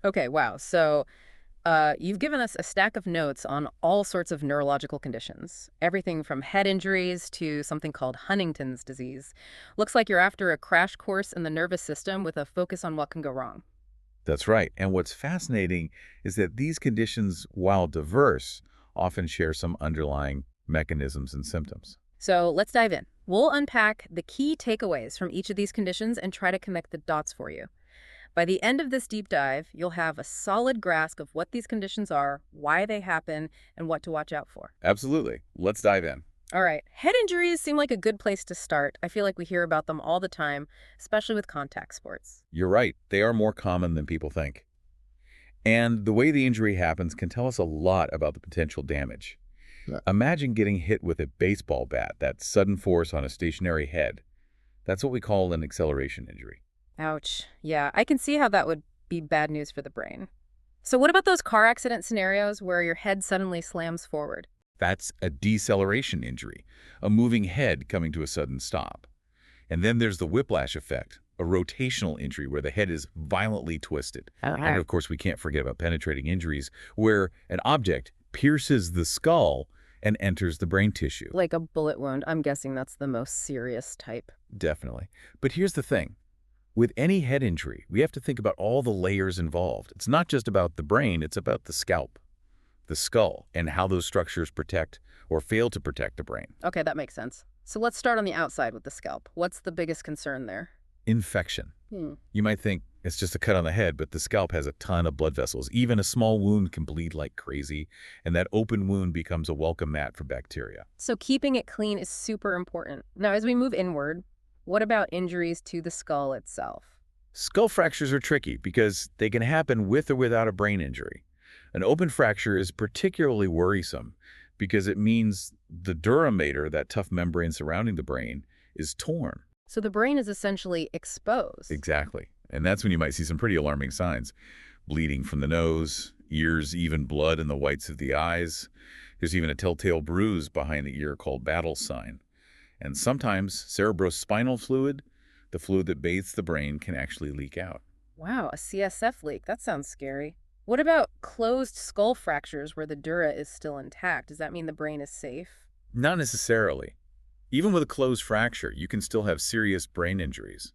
Okay, wow. So you've given us a stack of notes on all sorts of neurological conditions, everything from head injuries to something called Huntington's disease. Looks like you're after a crash course in the nervous system with a focus on what can go wrong. That's right. And what's fascinating is that these conditions, while diverse, often share some underlying mechanisms and symptoms. So let's dive in. We'll unpack the key takeaways from each of these conditions and try to connect the dots for you. By the end of this deep dive, you'll have a solid grasp of what these conditions are, why they happen, and what to watch out for. Absolutely. Let's dive in. All right, head injuries seem like a good place to start. I feel like we hear about them all the time, especially with contact sports. You're right. They are more common than people think. And the way the injury happens can tell us a lot about the potential damage. Yeah. Imagine getting hit with a baseball bat, that sudden force on a stationary head. That's what we call an acceleration injury. Ouch. Yeah, I can see how that would be bad news for the brain. So what about those car accident scenarios where your head suddenly slams forward? That's a deceleration injury, a moving head coming to a sudden stop. And then there's the whiplash effect, a rotational injury where the head is violently twisted. And Okay. of course, we can't forget about penetrating injuries where an object pierces the skull and enters the brain tissue. Like a bullet wound. I'm guessing that's the most serious type. Definitely. But here's the thing. With any head injury, we have to think about all the layers involved. It's not just about the brain, it's about the scalp, the skull, and how those structures protect or fail to protect the brain. Okay, that makes sense. So let's start on the outside with the scalp. What's the biggest concern there? Infection. Hmm. You might think it's just a cut on the head, but the scalp has a ton of blood vessels. Even a small wound can bleed like crazy, and that open wound becomes a welcome mat for bacteria. So keeping it clean is super important. Now, as we move inward, what about injuries to the skull itself? Skull fractures are tricky because they can happen with or without a brain injury. An open fracture is particularly worrisome because it means the dura mater, that tough membrane surrounding the brain, is torn. So the brain is essentially exposed. Exactly. And that's when you might see some pretty alarming signs. Bleeding from the nose, ears, even blood in the whites of the eyes. There's even a telltale bruise behind the ear called battle sign. And sometimes cerebrospinal fluid, the fluid that bathes the brain, can actually leak out. Wow, a CSF leak. That sounds scary. What about closed skull fractures where the dura is still intact? Does that mean the brain is safe? Not necessarily. Even with a closed fracture, you can still have serious brain injuries.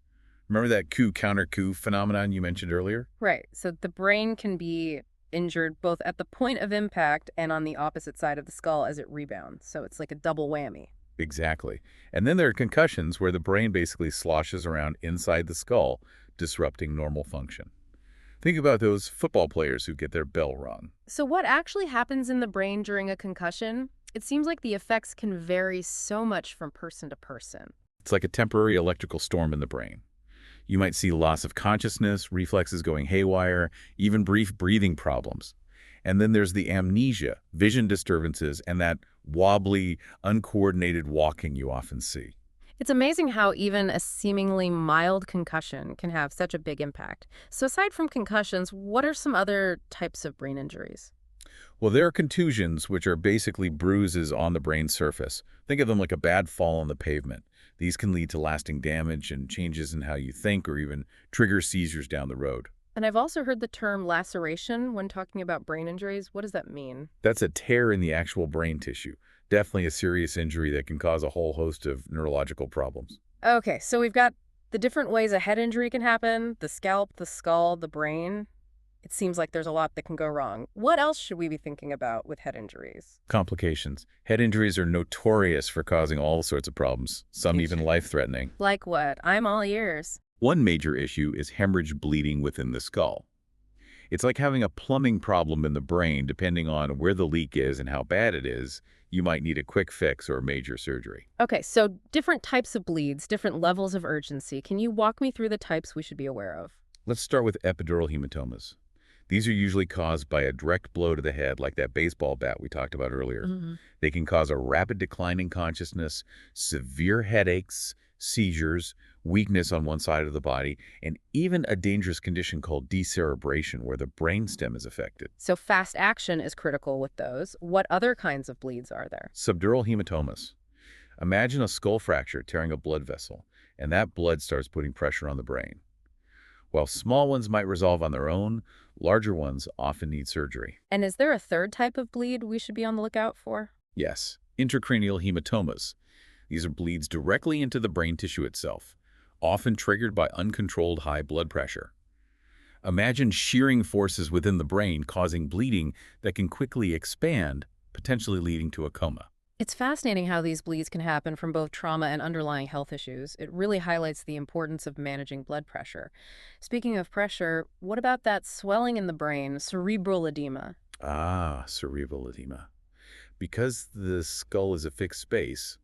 Remember that coup-counter-coup phenomenon you mentioned earlier? Right. So the brain can be injured both at the point of impact and on the opposite side of the skull as it rebounds. So it's like a double whammy. Exactly. And then there are concussions where the brain basically sloshes around inside the skull, disrupting normal function. Think about those football players who get their bell rung. So what actually happens in the brain during a concussion? It seems like the effects can vary so much from person to person. It's like a temporary electrical storm in the brain. You might see loss of consciousness, reflexes going haywire, even brief breathing problems. And then there's the amnesia, vision disturbances, and that wobbly, uncoordinated walking you often see. It's amazing how even a seemingly mild concussion can have such a big impact. So aside from concussions, what are some other types of brain injuries? Well, there are contusions, which are basically bruises on the brain surface. Think of them like a bad fall on the pavement. These can lead to lasting damage and changes in how you think or even trigger seizures down the road. And I've also heard the term laceration when talking about brain injuries. What does that mean? That's a tear in the actual brain tissue. Definitely a serious injury that can cause a whole host of neurological problems. Okay, so we've got the different ways a head injury can happen, the scalp, the skull, the brain. It seems like there's a lot that can go wrong. What else should we be thinking about with head injuries? Complications. Head injuries are notorious for causing all sorts of problems, some even life-threatening. Like what? I'm all ears. One major issue is hemorrhage bleeding within the skull. It's like having a plumbing problem in the brain. Depending on where the leak is and how bad it is, you might need a quick fix or major surgery. Okay, so different types of bleeds, different levels of urgency. Can you walk me through the types we should be aware of? Let's start with epidural hematomas. These are usually caused by a direct blow to the head, like that baseball bat we talked about earlier. They can cause a rapid decline in consciousness, severe headaches, seizures, weakness on one side of the body, and even a dangerous condition called decerebration, where the brainstem is affected. So fast action is critical with those. What other kinds of bleeds are there? Subdural hematomas. Imagine a skull fracture tearing a blood vessel, and that blood starts putting pressure on the brain. While small ones might resolve on their own, Larger ones often need surgery. And is there a third type of bleed we should be on the lookout for? Yes, intracranial hematomas. These are bleeds directly into the brain tissue itself, often triggered by uncontrolled high blood pressure. Imagine shearing forces within the brain causing bleeding that can quickly expand, potentially leading to a coma. It's fascinating how these bleeds can happen from both trauma and underlying health issues. It really highlights the importance of managing blood pressure. Speaking of pressure, what about that swelling in the brain, cerebral edema? Ah, cerebral edema. Because the skull is a fixed space,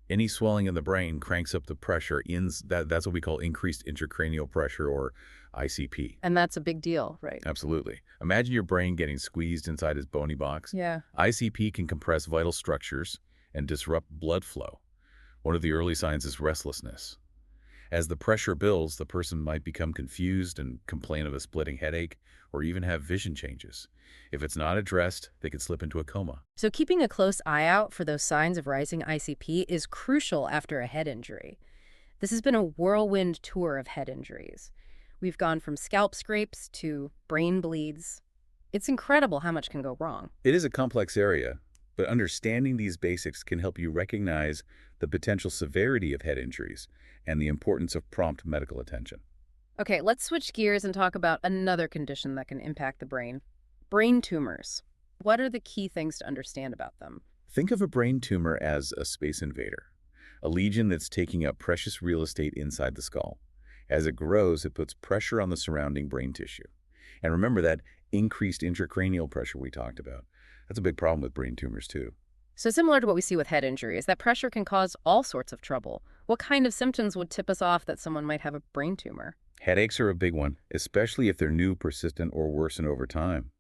any swelling in the brain cranks up the pressure. That's what we call increased intracranial pressure, or ICP. And that's a big deal, right? Absolutely. Imagine your brain getting squeezed inside its bony box. Yeah. ICP can compress vital structures and disrupt blood flow. One of the early signs is restlessness. As the pressure builds, the person might become confused and complain of a splitting headache or even have vision changes. If it's not addressed, they could slip into a coma. So keeping a close eye out for those signs of rising ICP is crucial after a head injury. This has been a whirlwind tour of head injuries. We've gone from scalp scrapes to brain bleeds. It's incredible how much can go wrong. It is a complex area, but understanding these basics can help you recognize the potential severity of head injuries and the importance of prompt medical attention. Okay, let's switch gears and talk about another condition that can impact the brain. Brain tumors. What are the key things to understand about them? Think of a brain tumor as a space invader, a lesion that's taking up precious real estate inside the skull. As it grows, it puts pressure on the surrounding brain tissue. And remember that increased intracranial pressure we talked about. That's a big problem with brain tumors too. So similar to what we see with head injuries, that pressure can cause all sorts of trouble. What kind of symptoms would tip us off that someone might have a brain tumor? Headaches are a big one, especially if they're new, persistent, or worsen over time.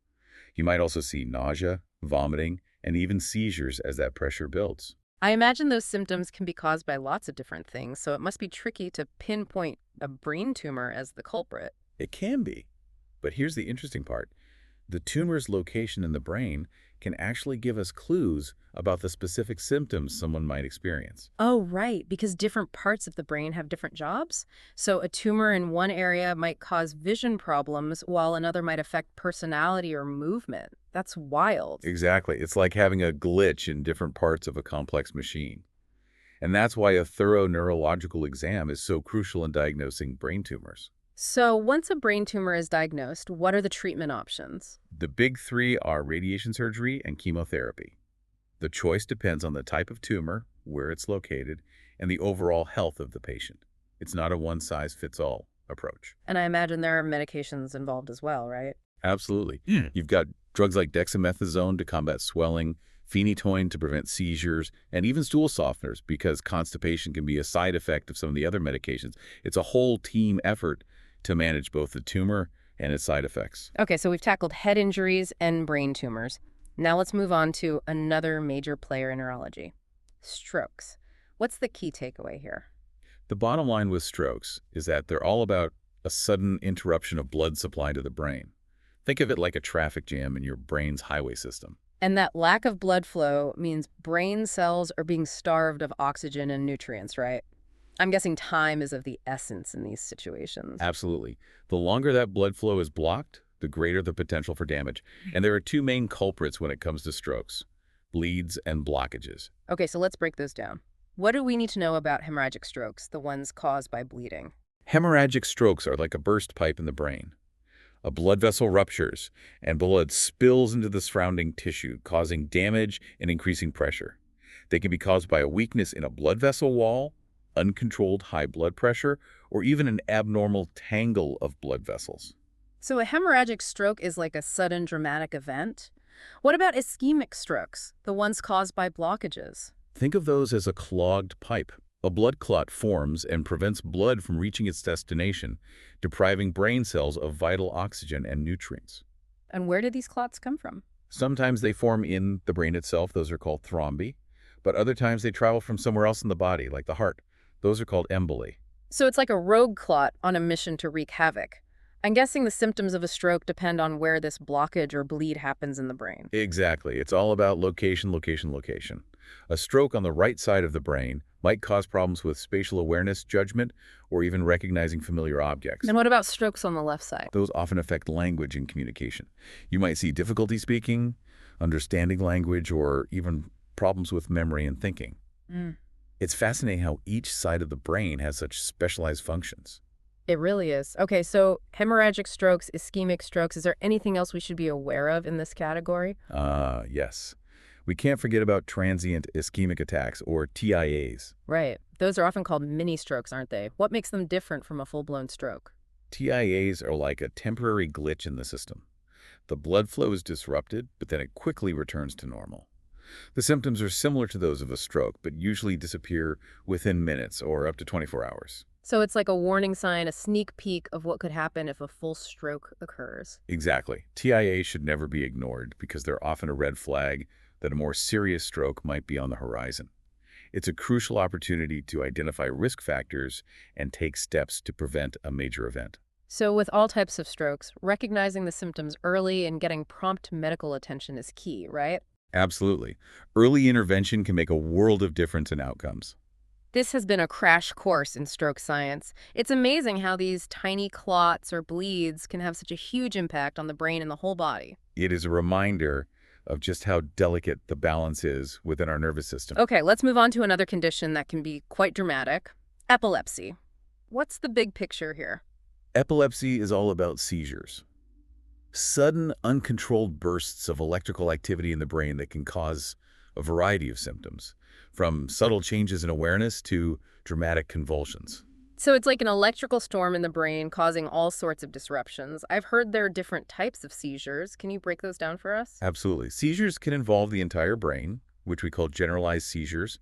You might also see nausea, vomiting, and even seizures as that pressure builds. I imagine those symptoms can be caused by lots of different things, so it must be tricky to pinpoint a brain tumor as the culprit. It can be, but here's the interesting part. The tumor's location in the brain can actually give us clues about the specific symptoms someone might experience. Oh, right, because different parts of the brain have different jobs. So a tumor in one area might cause vision problems, while another might affect personality or movement. That's wild. Exactly. It's like having a glitch in different parts of a complex machine. And that's why a thorough neurological exam is so crucial in diagnosing brain tumors. So once a brain tumor is diagnosed, what are the treatment options? The big three are radiation surgery and chemotherapy. The choice depends on the type of tumor, where it's located, and the overall health of the patient. It's not a one-size-fits-all approach. And I imagine there are medications involved as well, right? Absolutely. You've got drugs like dexamethasone to combat swelling, phenytoin to prevent seizures, and even stool softeners because constipation can be a side effect of some of the other medications. It's a whole team effort to manage both the tumor and its side effects. Okay, so we've tackled head injuries and brain tumors. Now let's move on to another major player in neurology, strokes. What's the key takeaway here? The bottom line with strokes is that they're all about a sudden interruption of blood supply to the brain. Think of it like a traffic jam in your brain's highway system. And that lack of blood flow means brain cells are being starved of oxygen and nutrients, right? I'm guessing time is of the essence in these situations. Absolutely. The longer that blood flow is blocked, the greater the potential for damage. And there are two main culprits when it comes to strokes: bleeds and blockages. Okay, so let's break those down. What do we need to know about hemorrhagic strokes, the ones caused by bleeding? Hemorrhagic strokes are like a burst pipe in the brain. A blood vessel ruptures, and blood spills into the surrounding tissue, causing damage and increasing pressure. They can be caused by a weakness in a blood vessel wall, uncontrolled high blood pressure, or even an abnormal tangle of blood vessels. So a hemorrhagic stroke is like a sudden dramatic event? What about ischemic strokes, the ones caused by blockages? Think of those as a clogged pipe. A blood clot forms and prevents blood from reaching its destination, depriving brain cells of vital oxygen and nutrients. And where do these clots come from? Sometimes they form in the brain itself, those are called thrombi, but other times they travel from somewhere else in the body, like the heart. Those are called emboli. So it's like a rogue clot on a mission to wreak havoc. I'm guessing the symptoms of a stroke depend on where this blockage or bleed happens in the brain. Exactly. It's all about location, location, location. A stroke on the right side of the brain might cause problems with spatial awareness, judgment, or even recognizing familiar objects. And what about strokes on the left side? Those often affect language and communication. You might see difficulty speaking, understanding language, or even problems with memory and thinking. Mm. It's fascinating how each side of the brain has such specialized functions. It really is. Okay, so hemorrhagic strokes, ischemic strokes, is there anything else we should be aware of in this category? Yes. We can't forget about transient ischemic attacks, or TIAs. Right. Those are often called mini strokes, aren't they? What makes them different from a full-blown stroke? TIAs are like a temporary glitch in the system. The blood flow is disrupted, but then it quickly returns to normal. The symptoms are similar to those of a stroke, but usually disappear within minutes or up to 24 hours. So it's like a warning sign, a sneak peek of what could happen if a full stroke occurs. Exactly. TIAs should never be ignored because they're often a red flag that a more serious stroke might be on the horizon. It's a crucial opportunity to identify risk factors and take steps to prevent a major event. So with all types of strokes, recognizing the symptoms early and getting prompt medical attention is key, right? Absolutely. Early intervention can make a world of difference in outcomes. This has been a crash course in stroke science. It's amazing how these tiny clots or bleeds can have such a huge impact on the brain and the whole body. It is a reminder of just how delicate the balance is within our nervous system. Okay, let's move on to another condition that can be quite dramatic, epilepsy. What's the big picture here? Epilepsy is all about seizures. Sudden, uncontrolled bursts of electrical activity in the brain that can cause a variety of symptoms, from subtle changes in awareness to dramatic convulsions. So it's like an electrical storm in the brain causing all sorts of disruptions. I've heard there are different types of seizures. Can you break those down for us? Absolutely. Seizures can involve the entire brain, which we call generalized seizures,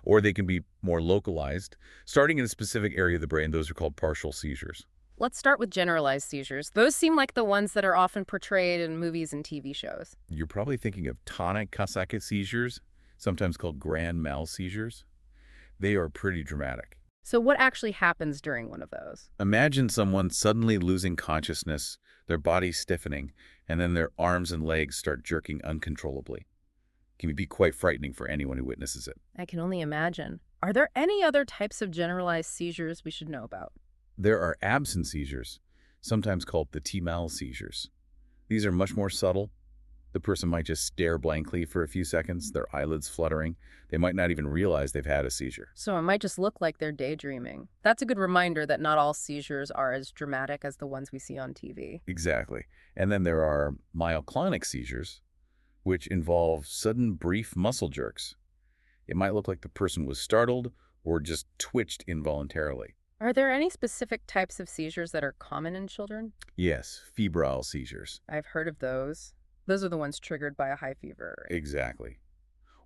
or they can be more localized. Starting in a specific area of the brain, those are called partial seizures. Let's start with generalized seizures. Those seem like the ones that are often portrayed in movies and TV shows. You're probably thinking of tonic-Kawasaki seizures, sometimes called grand mal seizures. They are pretty dramatic. So what actually happens during one of those? Imagine someone suddenly losing consciousness, their body stiffening, and then their arms and legs start jerking uncontrollably. It can be quite frightening for anyone who witnesses it. I can only imagine. Are there any other types of generalized seizures we should know about? There are absent seizures, sometimes called the T-mal seizures. These are much more subtle. The person might just stare blankly for a few seconds, their eyelids fluttering. They might not even realize they've had a seizure. So it might just look like they're daydreaming. That's a good reminder that not all seizures are as dramatic as the ones we see on TV. Exactly. And then there are myoclonic seizures, which involve sudden brief muscle jerks. It might look like the person was startled or just twitched involuntarily. Are there any specific types of seizures that are common in children? Yes, febrile seizures. I've heard of those. Those are the ones triggered by a high fever, right? Exactly.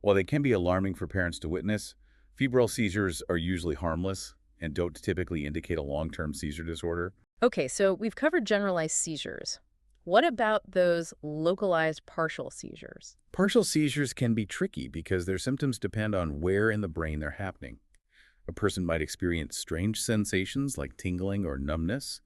While they can be alarming for parents to witness, febrile seizures are usually harmless and don't typically indicate a long-term seizure disorder. Okay, so we've covered generalized seizures. What about those localized partial seizures? Partial seizures can be tricky because their symptoms depend on where in the brain they're happening. A person might experience strange sensations like tingling or numbness,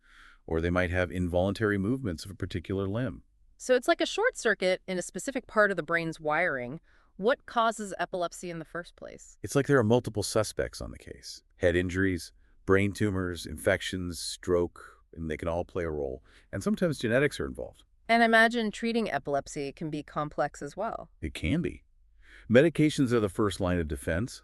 or they might have involuntary movements of a particular limb. So it's like a short circuit in a specific part of the brain's wiring. What causes epilepsy in the first place? It's like there are multiple suspects on the case. Head injuries, brain tumors, infections, stroke, and they can all play a role. And sometimes genetics are involved. And I imagine treating epilepsy can be complex as well. It can be. Medications are the first line of defense,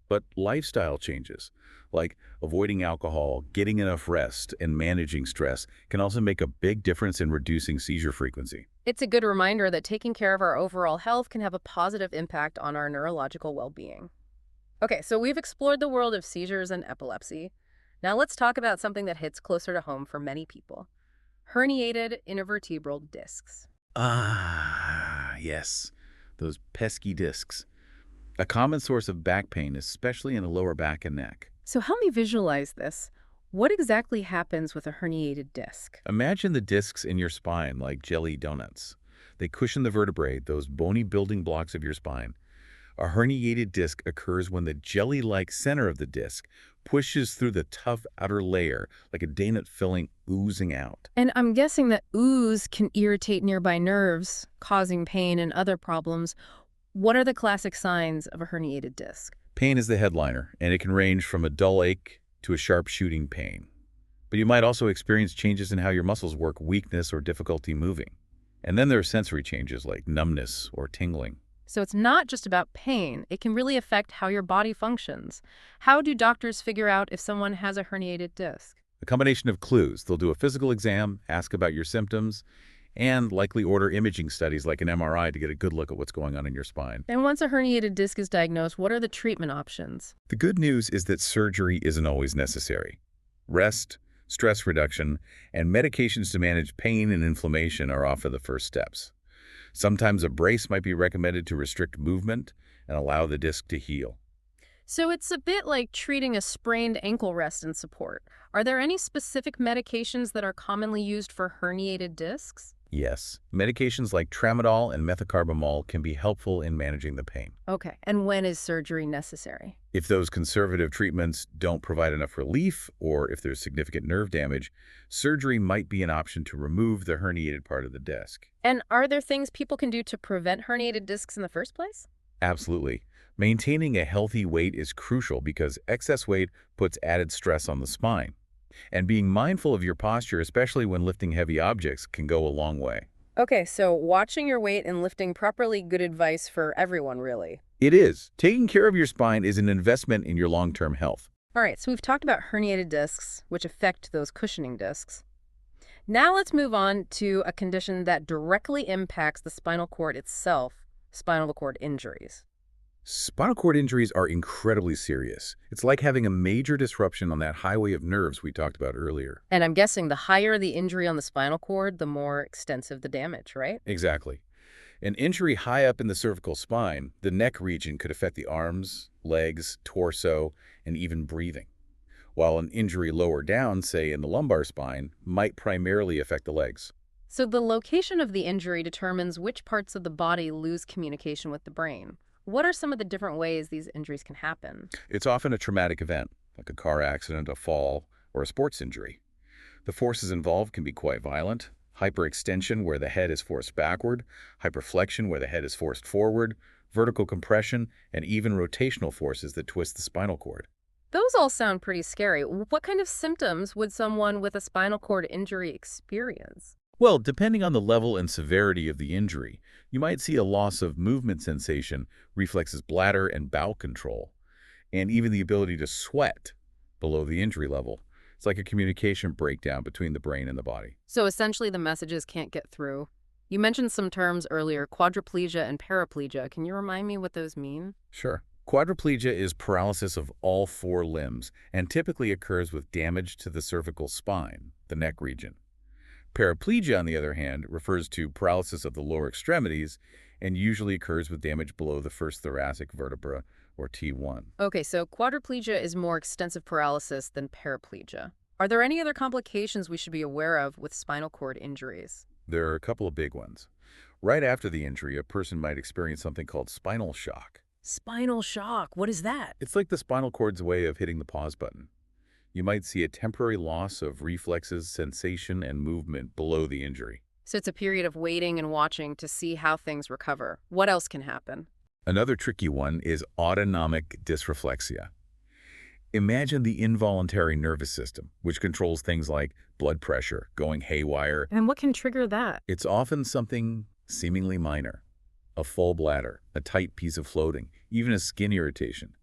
but lifestyle changes, like avoiding alcohol, getting enough rest, and managing stress, can also make a big difference in reducing seizure frequency. It's a good reminder that taking care of our overall health can have a positive impact on our neurological well-being. Okay, so we've explored the world of seizures and epilepsy. Now let's talk about something that hits closer to home for many people. Herniated intervertebral discs. Yes, those pesky discs. A common source of back pain, especially in the lower back and neck. So help me visualize this. What exactly happens with a herniated disc? Imagine the discs in your spine like jelly donuts. They cushion the vertebrae, those bony building blocks of your spine. A herniated disc occurs when the jelly-like center of the disc pushes through the tough outer layer, like a donut filling oozing out. And I'm guessing that ooze can irritate nearby nerves, causing pain and other problems. What are the classic signs of a herniated disc? Pain is the headliner, and it can range from a dull ache to a sharp shooting pain. But you might also experience changes in how your muscles work, weakness, or difficulty moving. And then there are sensory changes like numbness or tingling. So it's not just about pain, it can really affect how your body functions. How do doctors figure out if someone has a herniated disc? A combination of clues. They'll do a physical exam, ask about your symptoms, and likely order imaging studies like an MRI to get a good look at what's going on in your spine. And once a herniated disc is diagnosed, what are the treatment options? The good news is that surgery isn't always necessary. Rest, stress reduction, and medications to manage pain and inflammation are often the first steps. Sometimes a brace might be recommended to restrict movement and allow the disc to heal. So it's a bit like treating a sprained ankle rest and support. Are there any specific medications that are commonly used for herniated discs? Yes, medications like tramadol and methocarbamol can be helpful in managing the pain. Okay, and when is surgery necessary? If those conservative treatments don't provide enough relief, or if there's significant nerve damage, surgery might be an option to remove the herniated part of the disc. And are there things people can do to prevent herniated discs in the first place? Absolutely. Maintaining a healthy weight is crucial because excess weight puts added stress on the spine. And being mindful of your posture, especially when lifting heavy objects, can go a long way. Okay, so watching your weight and lifting properly, good advice for everyone, really. It is. Taking care of your spine is an investment in your long-term health. All right, so we've talked about herniated discs, which affect those cushioning discs. Now let's move on to a condition that directly impacts the spinal cord itself, spinal cord injuries. Spinal cord injuries are incredibly serious. It's like having a major disruption on that highway of nerves we talked about earlier. And I'm guessing the higher the injury on the spinal cord, the more extensive the damage, right? Exactly. An injury high up in the cervical spine, the neck region, could affect the arms, legs, torso, and even breathing. While an injury lower down, say in the lumbar spine, might primarily affect the legs. So the location of the injury determines which parts of the body lose communication with the brain. What are some of the different ways these injuries can happen? It's often a traumatic event, like a car accident, a fall, or a sports injury. The forces involved can be quite violent. Hyperextension, where the head is forced backward, hyperflexion, where the head is forced forward, vertical compression, and even rotational forces that twist the spinal cord. Those all sound pretty scary. What kind of symptoms would someone with a spinal cord injury experience? Well, depending on the level and severity of the injury, you might see a loss of movement sensation, reflexes, bladder and bowel control, and even the ability to sweat below the injury level. It's like a communication breakdown between the brain and the body. So essentially the messages can't get through. You mentioned some terms earlier, quadriplegia and paraplegia. Can you remind me what those mean? Sure. Quadriplegia is paralysis of all four limbs and typically occurs with damage to the cervical spine, the neck region. Paraplegia, on the other hand, refers to paralysis of the lower extremities and usually occurs with damage below the first thoracic vertebra, or T1. Okay, so quadriplegia is more extensive paralysis than paraplegia. Are there any other complications we should be aware of with spinal cord injuries? There are a couple of big ones. Right after the injury, a person might experience something called spinal shock. Spinal shock, what is that? It's like the spinal cord's way of hitting the pause button. You might see a temporary loss of reflexes, sensation, and movement below the injury. So it's a period of waiting and watching to see how things recover. What else can happen? Another tricky one is autonomic dysreflexia. Imagine the involuntary nervous system, which controls things like blood pressure, going haywire. And what can trigger that? It's often something seemingly minor. A full bladder, a tight piece of floating, even a skin irritation.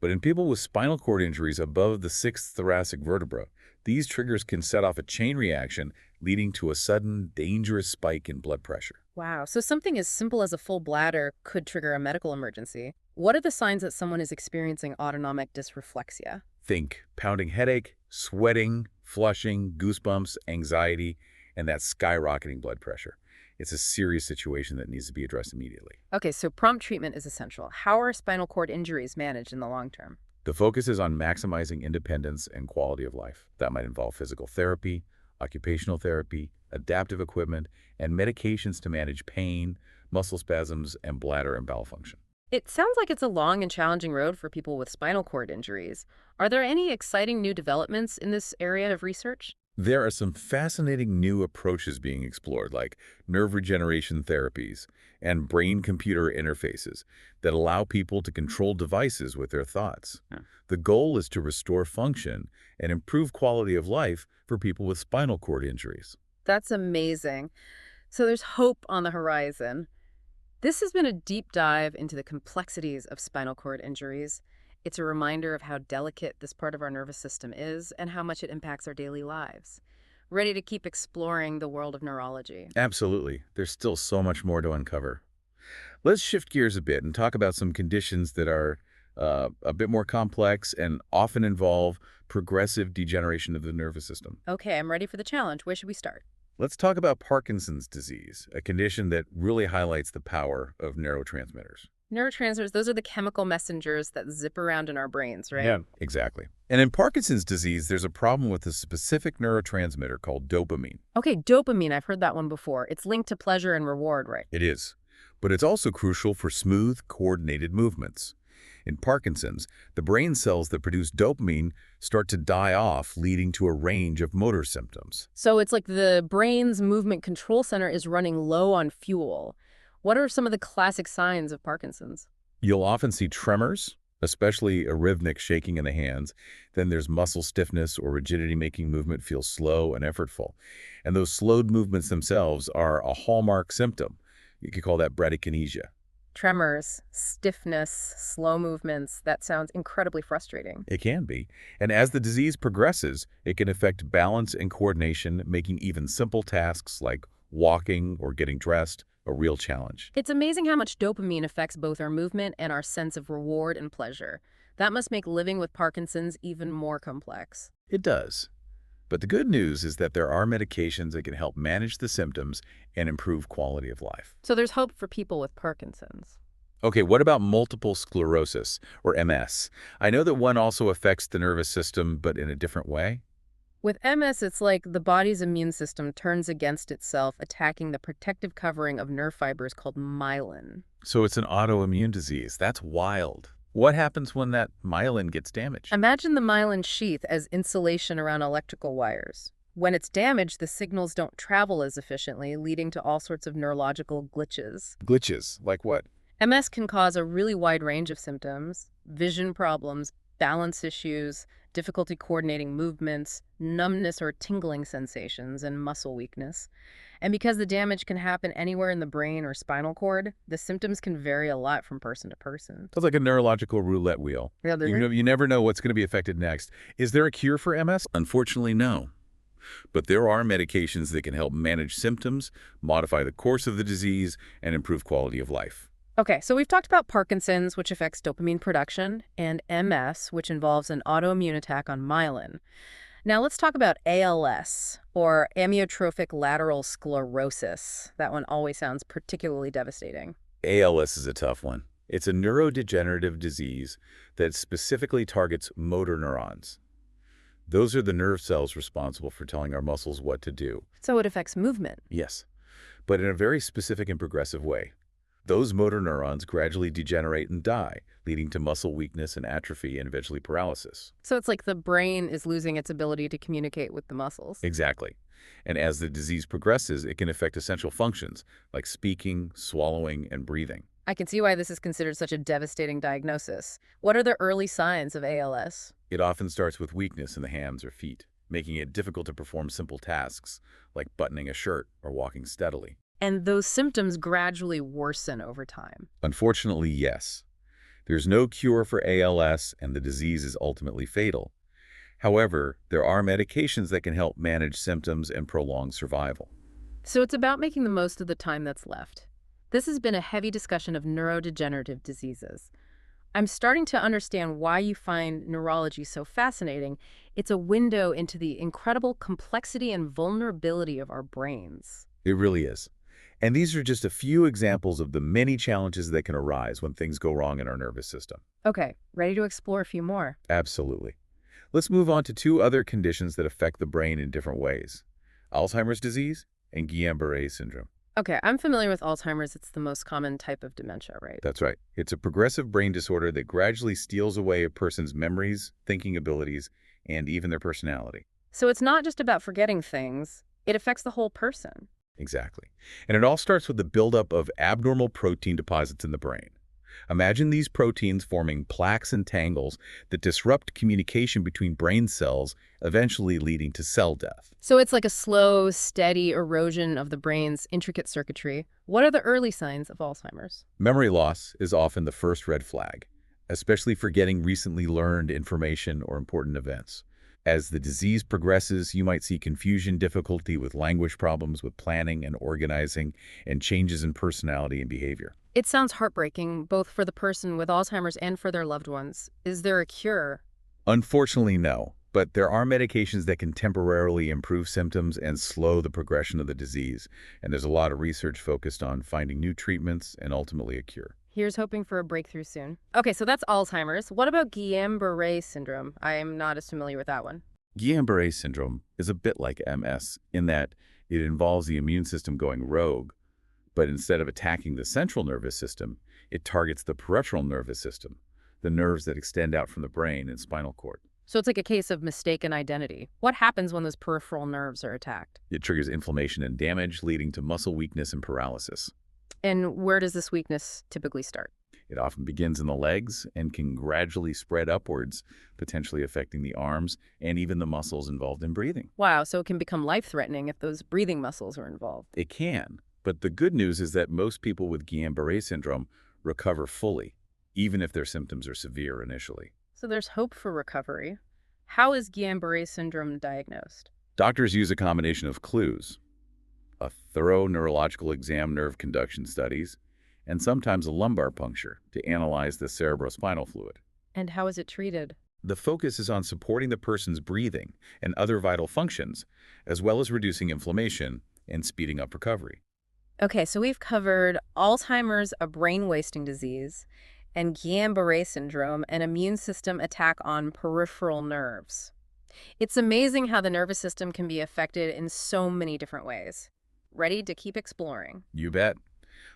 But in people with spinal cord injuries above the sixth thoracic vertebra, these triggers can set off a chain reaction, leading to a sudden, dangerous spike in blood pressure. Wow, so something as simple as a full bladder could trigger a medical emergency. What are the signs that someone is experiencing autonomic dysreflexia? Think pounding headache, sweating, flushing, goosebumps, anxiety, and that skyrocketing blood pressure. It's a serious situation that needs to be addressed immediately. Okay, so prompt treatment is essential. How are spinal cord injuries managed in the long term? The focus is on maximizing independence and quality of life. That might involve physical therapy, occupational therapy, adaptive equipment, and medications to manage pain, muscle spasms, and bladder and bowel function. It sounds like it's a long and challenging road for people with spinal cord injuries. Are there any exciting new developments in this area of research? There are some fascinating new approaches being explored, like nerve regeneration therapies and brain-computer interfaces that allow people to control devices with their thoughts. Huh. The goal is to restore function and improve quality of life for people with spinal cord injuries. That's amazing. So there's hope on the horizon. This has been a deep dive into the complexities of spinal cord injuries. It's a reminder of how delicate this part of our nervous system is and how much it impacts our daily lives. Ready to keep exploring the world of neurology. Absolutely. There's still so much more to uncover. Let's shift gears a bit and talk about some conditions that are a bit more complex and often involve progressive degeneration of the nervous system. Okay, I'm ready for the challenge. Where should we start? Let's talk about Parkinson's disease, a condition that really highlights the power of neurotransmitters. Neurotransmitters, those are the chemical messengers that zip around in our brains, right? Yeah. Exactly. And in Parkinson's disease, there's a problem with a specific neurotransmitter called dopamine. Okay, dopamine, I've heard that one before. It's linked to pleasure and reward, right? It is. But it's also crucial for smooth, coordinated movements. In Parkinson's, the brain cells that produce dopamine start to die off, leading to a range of motor symptoms. So it's like the brain's movement control center is running low on fuel. What are some of the classic signs of Parkinson's? You'll often see tremors, especially a rhythmic shaking in the hands. Then there's muscle stiffness or rigidity making movement feel slow and effortful. And those slowed movements themselves are a hallmark symptom. You could call that bradykinesia. Tremors, stiffness, slow movements. That sounds incredibly frustrating. It can be. And as the disease progresses, it can affect balance and coordination, making even simple tasks like walking or getting dressed a real challenge. It's amazing how much dopamine affects both our movement and our sense of reward and pleasure. That must make living with Parkinson's even more complex. It does. But the good news is that there are medications that can help manage the symptoms and improve quality of life. So there's hope for people with Parkinson's. Okay, what about multiple sclerosis, or MS? I know that one also affects the nervous system, but in a different way. With MS, it's like the body's immune system turns against itself, attacking the protective covering of nerve fibers called myelin. So it's an autoimmune disease. That's wild. What happens when that myelin gets damaged? Imagine the myelin sheath as insulation around electrical wires. When it's damaged, the signals don't travel as efficiently, leading to all sorts of neurological glitches. Glitches, like what? MS can cause a really wide range of symptoms: vision problems, balance issues, difficulty coordinating movements, numbness or tingling sensations, and muscle weakness. And because the damage can happen anywhere in the brain or spinal cord, the symptoms can vary a lot from person to person. Sounds like a neurological roulette wheel. Yeah, You never know what's going to be affected next. Is there a cure for MS? Unfortunately, no. But there are medications that can help manage symptoms, modify the course of the disease, and improve quality of life. Okay, so we've talked about Parkinson's, which affects dopamine production, and MS, which involves an autoimmune attack on myelin. Now let's talk about ALS, or amyotrophic lateral sclerosis. That one always sounds particularly devastating. ALS is a tough one. It's a neurodegenerative disease that specifically targets motor neurons. Those are the nerve cells responsible for telling our muscles what to do. So it affects movement. Yes, but in a very specific and progressive way. Those motor neurons gradually degenerate and die, leading to muscle weakness and atrophy and eventually paralysis. So it's like the brain is losing its ability to communicate with the muscles. Exactly. And as the disease progresses, it can affect essential functions like speaking, swallowing, and breathing. I can see why this is considered such a devastating diagnosis. What are the early signs of ALS? It often starts with weakness in the hands or feet, making it difficult to perform simple tasks like buttoning a shirt or walking steadily. And those symptoms gradually worsen over time. Unfortunately, yes. There's no cure for ALS, and the disease is ultimately fatal. However, there are medications that can help manage symptoms and prolong survival. So it's about making the most of the time that's left. This has been a heavy discussion of neurodegenerative diseases. I'm starting to understand why you find neurology so fascinating. It's a window into the incredible complexity and vulnerability of our brains. It really is. And these are just a few examples of the many challenges that can arise when things go wrong in our nervous system. Okay, ready to explore a few more? Absolutely. Let's move on to two other conditions that affect the brain in different ways: Alzheimer's disease and Guillain-Barré syndrome. Okay, I'm familiar with Alzheimer's. It's the most common type of dementia, right? That's right. It's a progressive brain disorder that gradually steals away a person's memories, thinking abilities, and even their personality. So it's not just about forgetting things, it affects the whole person. Exactly. And it all starts with the buildup of abnormal protein deposits in the brain. Imagine these proteins forming plaques and tangles that disrupt communication between brain cells, eventually leading to cell death. So it's like a slow, steady erosion of the brain's intricate circuitry. What are the early signs of Alzheimer's? Memory loss is often the first red flag, especially forgetting recently learned information or important events. As the disease progresses, you might see confusion, difficulty with language problems, with planning and organizing, and changes in personality and behavior. It sounds heartbreaking, both for the person with Alzheimer's and for their loved ones. Is there a cure? Unfortunately, no, but there are medications that can temporarily improve symptoms and slow the progression of the disease, and there's a lot of research focused on finding new treatments and ultimately a cure. Here's hoping for a breakthrough soon. Okay, so that's Alzheimer's. What about Guillain-Barré syndrome? I'm not as familiar with that one. Guillain-Barré syndrome is a bit like MS in that it involves the immune system going rogue, but instead of attacking the central nervous system, it targets the peripheral nervous system, the nerves that extend out from the brain and spinal cord. So it's like a case of mistaken identity. What happens when those peripheral nerves are attacked? It triggers inflammation and damage, leading to muscle weakness and paralysis. And where does this weakness typically start? It often begins in the legs and can gradually spread upwards, potentially affecting the arms and even the muscles involved in breathing. Wow, so it can become life-threatening if those breathing muscles are involved. It can, but the good news is that most people with Guillain-Barré syndrome recover fully, even if their symptoms are severe initially. So there's hope for recovery. How is Guillain-Barré syndrome diagnosed? Doctors use a combination of clues, a thorough neurological exam, nerve conduction studies, and sometimes a lumbar puncture to analyze the cerebrospinal fluid. And how is it treated? The focus is on supporting the person's breathing and other vital functions, as well as reducing inflammation and speeding up recovery. Okay, so we've covered Alzheimer's, a brain-wasting disease, and Guillain-Barré syndrome, an immune system attack on peripheral nerves. It's amazing how the nervous system can be affected in so many different ways. Ready to keep exploring? You bet.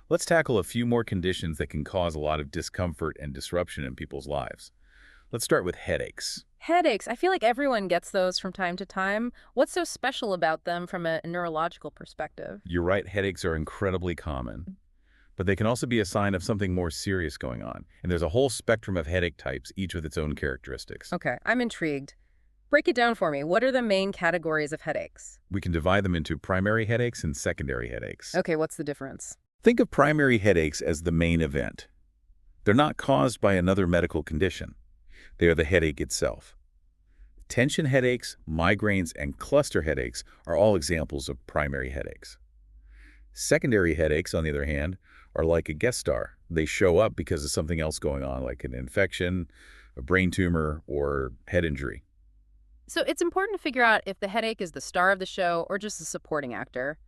Let's tackle a few more conditions that can cause a lot of discomfort and disruption in people's lives. Let's start with headaches. Headaches. I feel like everyone gets those from time to time. What's so special about them from a neurological perspective? You're right, headaches are incredibly common, but they can also be a sign of something more serious going on. And there's a whole spectrum of headache types, each with its own characteristics. Okay, I'm intrigued. Break it down for me. What are the main categories of headaches? We can divide them into primary headaches and secondary headaches. Okay, what's the difference? Think of primary headaches as the main event. They're not caused by another medical condition. They are the headache itself. Tension headaches, migraines, and cluster headaches are all examples of primary headaches. Secondary headaches, on the other hand, are like a guest star. They show up because of something else going on, like an infection, a brain tumor, or head injury. So it's important to figure out if the headache is the star of the show or just a supporting actor.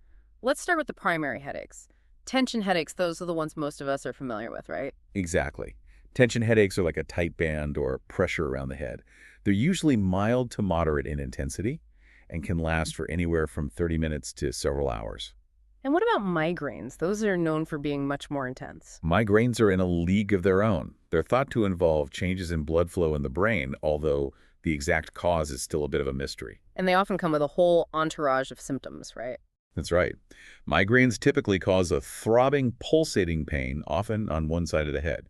Let's start with the primary headaches. Tension headaches, those are the ones most of us are familiar with, right? Exactly. Tension headaches are like a tight band or pressure around the head. They're usually mild to moderate in intensity and can last for anywhere from 30 minutes to several hours. And what about migraines? Those are known for being much more intense. Migraines are in a league of their own. They're thought to involve changes in blood flow in the brain, although the exact cause is still a bit of a mystery. And they often come with a whole entourage of symptoms, right? That's right. Migraines typically cause a throbbing, pulsating pain, often on one side of the head.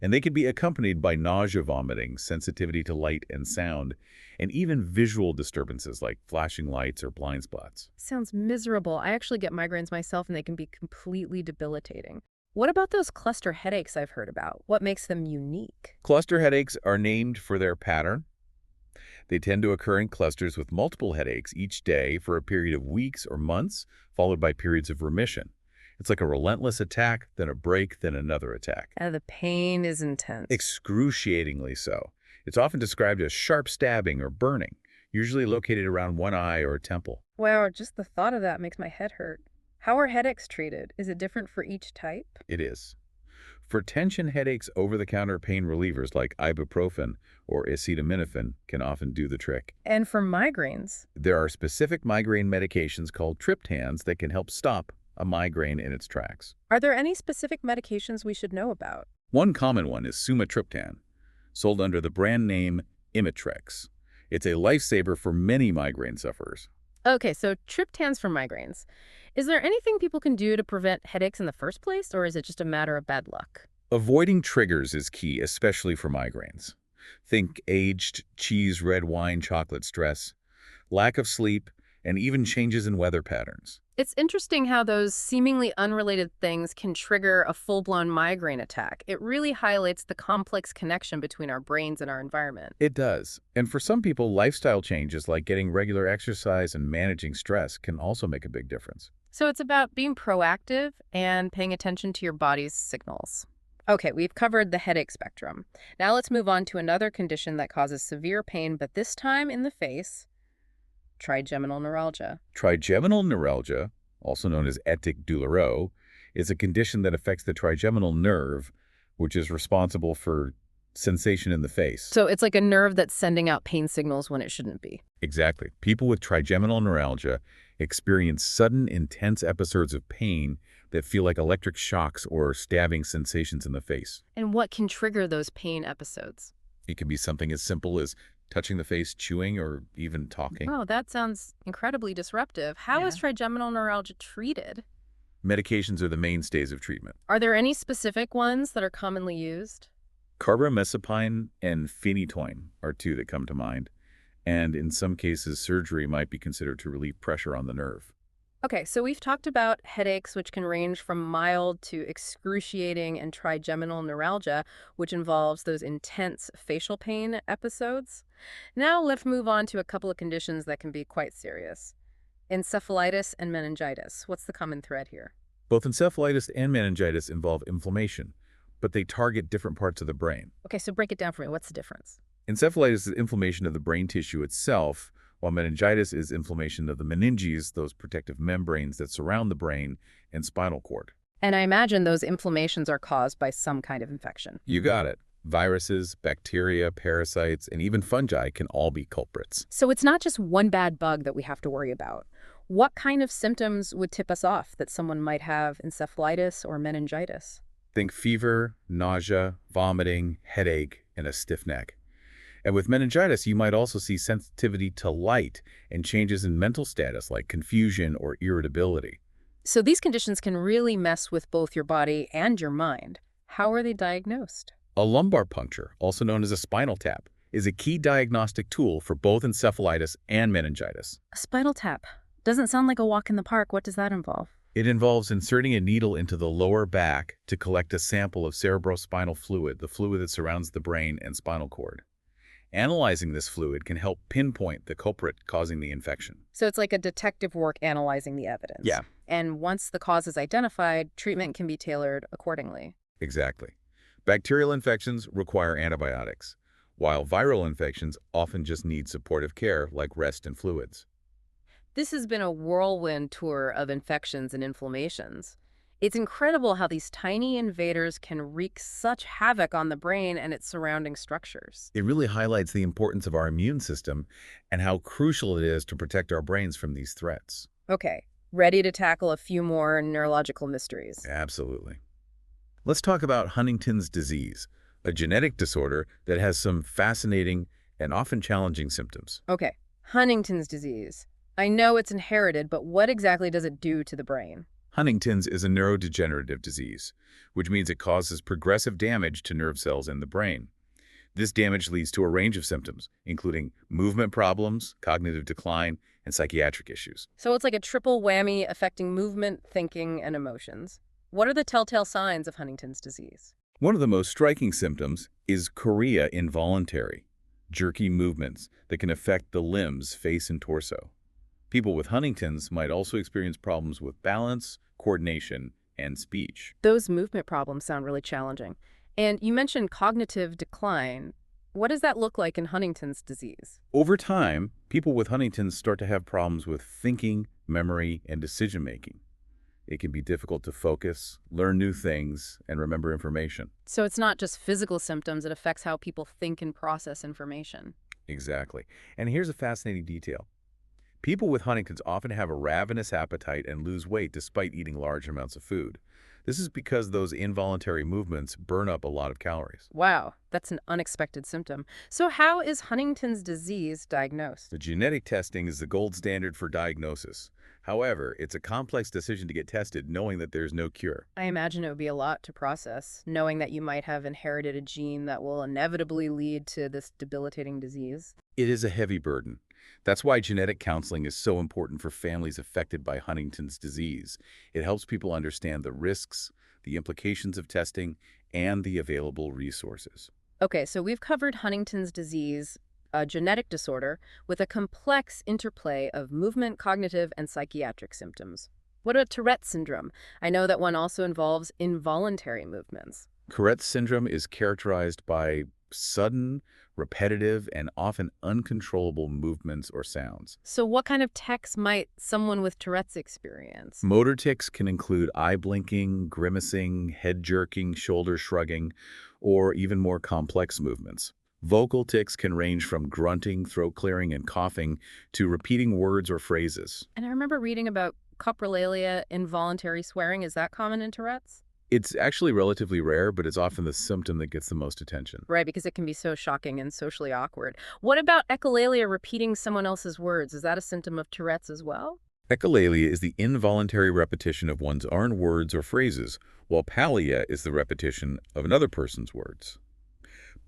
And they can be accompanied by nausea, vomiting, sensitivity to light and sound, and even visual disturbances like flashing lights or blind spots. Sounds miserable. I actually get migraines myself, and they can be completely debilitating. What about those cluster headaches I've heard about? What makes them unique? Cluster headaches are named for their pattern. They tend to occur in clusters with multiple headaches each day for a period of weeks or months, followed by periods of remission. It's like a relentless attack, then a break, then another attack. And the pain is intense. Excruciatingly so. It's often described as sharp stabbing or burning, usually located around one eye or temple. Wow, just the thought of that makes my head hurt. How are headaches treated? Is it different for each type? It is. For tension headaches, over-the-counter pain relievers like ibuprofen or acetaminophen can often do the trick. And for migraines? There are specific migraine medications called triptans that can help stop, a migraine in its tracks. Are there any specific medications we should know about? One common one is sumatriptan, sold under the brand name Imitrex. It's a lifesaver for many migraine sufferers. Okay, so triptans for migraines. Is there anything people can do to prevent headaches in the first place, or is it just a matter of bad luck? Avoiding triggers is key, especially for migraines. Think aged cheese, red wine, chocolate stress, lack of sleep, and even changes in weather patterns. It's interesting how those seemingly unrelated things can trigger a full-blown migraine attack. It really highlights the complex connection between our brains and our environment. It does. And for some people, lifestyle changes like getting regular exercise and managing stress can also make a big difference. So it's about being proactive and paying attention to your body's signals. Okay, we've covered the headache spectrum. Now let's move on to another condition that causes severe pain, but this time in the face, trigeminal neuralgia. Trigeminal neuralgia, also known as étique douloureuse, is a condition that affects the trigeminal nerve, which is responsible for sensation in the face. So it's like a nerve that's sending out pain signals when it shouldn't be. Exactly. People with trigeminal neuralgia experience sudden, intense episodes of pain that feel like electric shocks or stabbing sensations in the face. And what can trigger those pain episodes? It can be something as simple as touching the face, chewing, or even talking. Oh, that sounds incredibly disruptive. How is trigeminal neuralgia treated? Medications are the mainstays of treatment. Are there any specific ones that are commonly used? Carbamazepine and phenytoin are two that come to mind, and in some cases, surgery might be considered to relieve pressure on the nerve. Okay, so we've talked about headaches, which can range from mild to excruciating, and trigeminal neuralgia, which involves those intense facial pain episodes. Now let's move on to a couple of conditions that can be quite serious. Encephalitis and meningitis. What's the common thread here? Both encephalitis and meningitis involve inflammation, but they target different parts of the brain. Okay, so break it down for me. What's the difference? Encephalitis is inflammation of the brain tissue itself, while meningitis is inflammation of the meninges, those protective membranes that surround the brain and spinal cord. And I imagine those inflammations are caused by some kind of infection. You got it. Viruses, bacteria, parasites, and even fungi can all be culprits. So it's not just one bad bug that we have to worry about. What kind of symptoms would tip us off that someone might have encephalitis or meningitis? Think fever, nausea, vomiting, headache, and a stiff neck. And with meningitis, you might also see sensitivity to light and changes in mental status like confusion or irritability. So these conditions can really mess with both your body and your mind. How are they diagnosed? A lumbar puncture, also known as a spinal tap, is a key diagnostic tool for both encephalitis and meningitis. A spinal tap. Doesn't sound like a walk in the park. What does that involve? It involves inserting a needle into the lower back to collect a sample of cerebrospinal fluid, the fluid that surrounds the brain and spinal cord. Analyzing this fluid can help pinpoint the culprit causing the infection. So it's like a detective work analyzing the evidence. Yeah. And once the cause is identified, treatment can be tailored accordingly. Exactly. Bacterial infections require antibiotics, while viral infections often just need supportive care like rest and fluids. This has been a whirlwind tour of infections and inflammations. It's incredible how these tiny invaders can wreak such havoc on the brain and its surrounding structures. It really highlights the importance of our immune system and how crucial it is to protect our brains from these threats. Okay, ready to tackle a few more neurological mysteries. Absolutely. Let's talk about Huntington's disease, a genetic disorder that has some fascinating and often challenging symptoms. Okay, Huntington's disease. I know it's inherited, but what exactly does it do to the brain? Huntington's is a neurodegenerative disease, which means it causes progressive damage to nerve cells in the brain. This damage leads to a range of symptoms, including movement problems, cognitive decline, and psychiatric issues. So it's like a triple whammy affecting movement, thinking, and emotions. What are the telltale signs of Huntington's disease? One of the most striking symptoms is chorea involuntary, jerky movements that can affect the limbs, face, and torso. People with Huntington's might also experience problems with balance, coordination, and speech. Those movement problems sound really challenging. And you mentioned cognitive decline. What does that look like in Huntington's disease? Over time, people with Huntington's start to have problems with thinking, memory, and decision-making. It can be difficult to focus, learn new things, and remember information. So it's not just physical symptoms, it affects how people think and process information. Exactly. And here's a fascinating detail. People with Huntington's often have a ravenous appetite and lose weight despite eating large amounts of food. This is because those involuntary movements burn up a lot of calories. Wow, that's an unexpected symptom. So how is Huntington's disease diagnosed? The genetic testing is the gold standard for diagnosis. However, it's a complex decision to get tested knowing that there's no cure. I imagine it would be a lot to process, knowing that you might have inherited a gene that will inevitably lead to this debilitating disease. It is a heavy burden. That's why genetic counseling is so important for families affected by Huntington's disease. It helps people understand the risks, the implications of testing, and the available resources. Okay, so we've covered Huntington's disease, a genetic disorder with a complex interplay of movement, cognitive, and psychiatric symptoms. What about Tourette syndrome? I know that one also involves involuntary movements. Tourette's syndrome is characterized by sudden, repetitive, and often uncontrollable movements or sounds. So what kind of tics might someone with Tourette's experience? Motor tics can include eye blinking, grimacing, head jerking, shoulder shrugging, or even more complex movements. Vocal tics can range from grunting, throat clearing, and coughing to repeating words or phrases. And I remember reading about coprolalia, involuntary swearing. Is that common in Tourette's? It's actually relatively rare, but it's often the symptom that gets the most attention. Right, because it can be so shocking and socially awkward. What about echolalia, repeating someone else's words? Is that a symptom of Tourette's as well? Echolalia is the involuntary repetition of one's own words or phrases, while palia is the repetition of another person's words.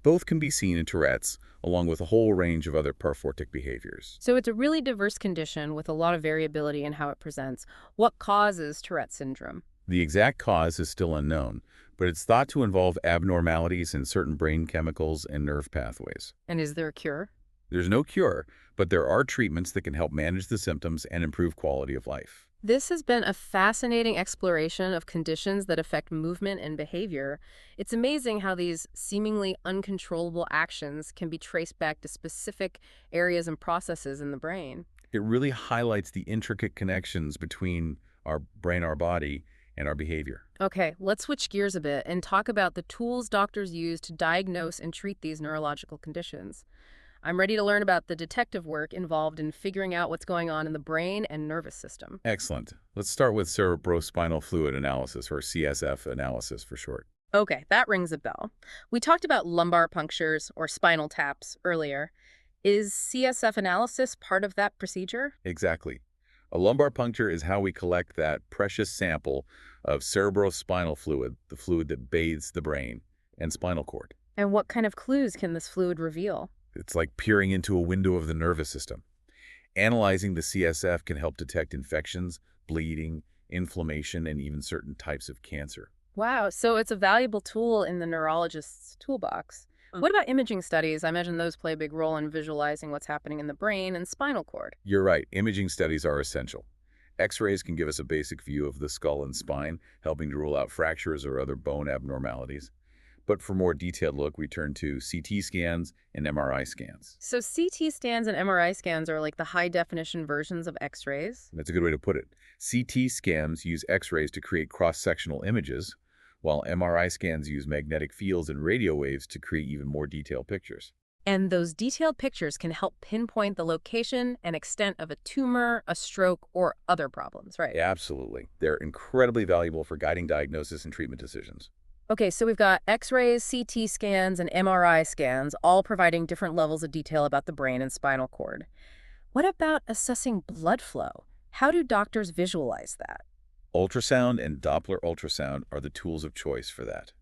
Both can be seen in Tourette's, along with a whole range of other parfortic behaviors. So it's a really diverse condition with a lot of variability in how it presents. What causes Tourette syndrome? The exact cause is still unknown, but it's thought to involve abnormalities in certain brain chemicals and nerve pathways. And is there a cure? There's no cure, but there are treatments that can help manage the symptoms and improve quality of life. This has been a fascinating exploration of conditions that affect movement and behavior. It's amazing how these seemingly uncontrollable actions can be traced back to specific areas and processes in the brain. It really highlights the intricate connections between our brain, our body, and our behavior. Okay, let's switch gears a bit and talk about the tools doctors use to diagnose and treat these neurological conditions. I'm ready to learn about the detective work involved in figuring out what's going on in the brain and nervous system. Excellent. Let's start with cerebrospinal fluid analysis, or CSF analysis for short. Okay, that rings a bell. We talked about lumbar punctures or spinal taps earlier. Is CSF analysis part of that procedure? Exactly. A lumbar puncture is how we collect that precious sample of cerebrospinal fluid, the fluid that bathes the brain and spinal cord. And what kind of clues can this fluid reveal? It's like peering into a window of the nervous system. Analyzing the CSF can help detect infections, bleeding, inflammation, and even certain types of cancer. Wow, so it's a valuable tool in the neurologist's toolbox. What about imaging studies? I imagine those play a big role in visualizing what's happening in the brain and spinal cord. You're right, imaging studies are essential. X-rays can give us a basic view of the skull and spine, helping to rule out fractures or other bone abnormalities. But for more detailed look, we turn to CT scans and MRI scans. So CT scans and MRI scans are like the high-definition versions of X-rays? That's a good way to put it. CT scans use X-rays to create cross-sectional images, while MRI scans use magnetic fields and radio waves to create even more detailed pictures. And those detailed pictures can help pinpoint the location and extent of a tumor, a stroke, or other problems, right? Absolutely. They're incredibly valuable for guiding diagnosis and treatment decisions. Okay, so we've got X-rays, CT scans, and MRI scans, all providing different levels of detail about the brain and spinal cord. What about assessing blood flow? How do doctors visualize that? Ultrasound and Doppler ultrasound are the tools of choice for that.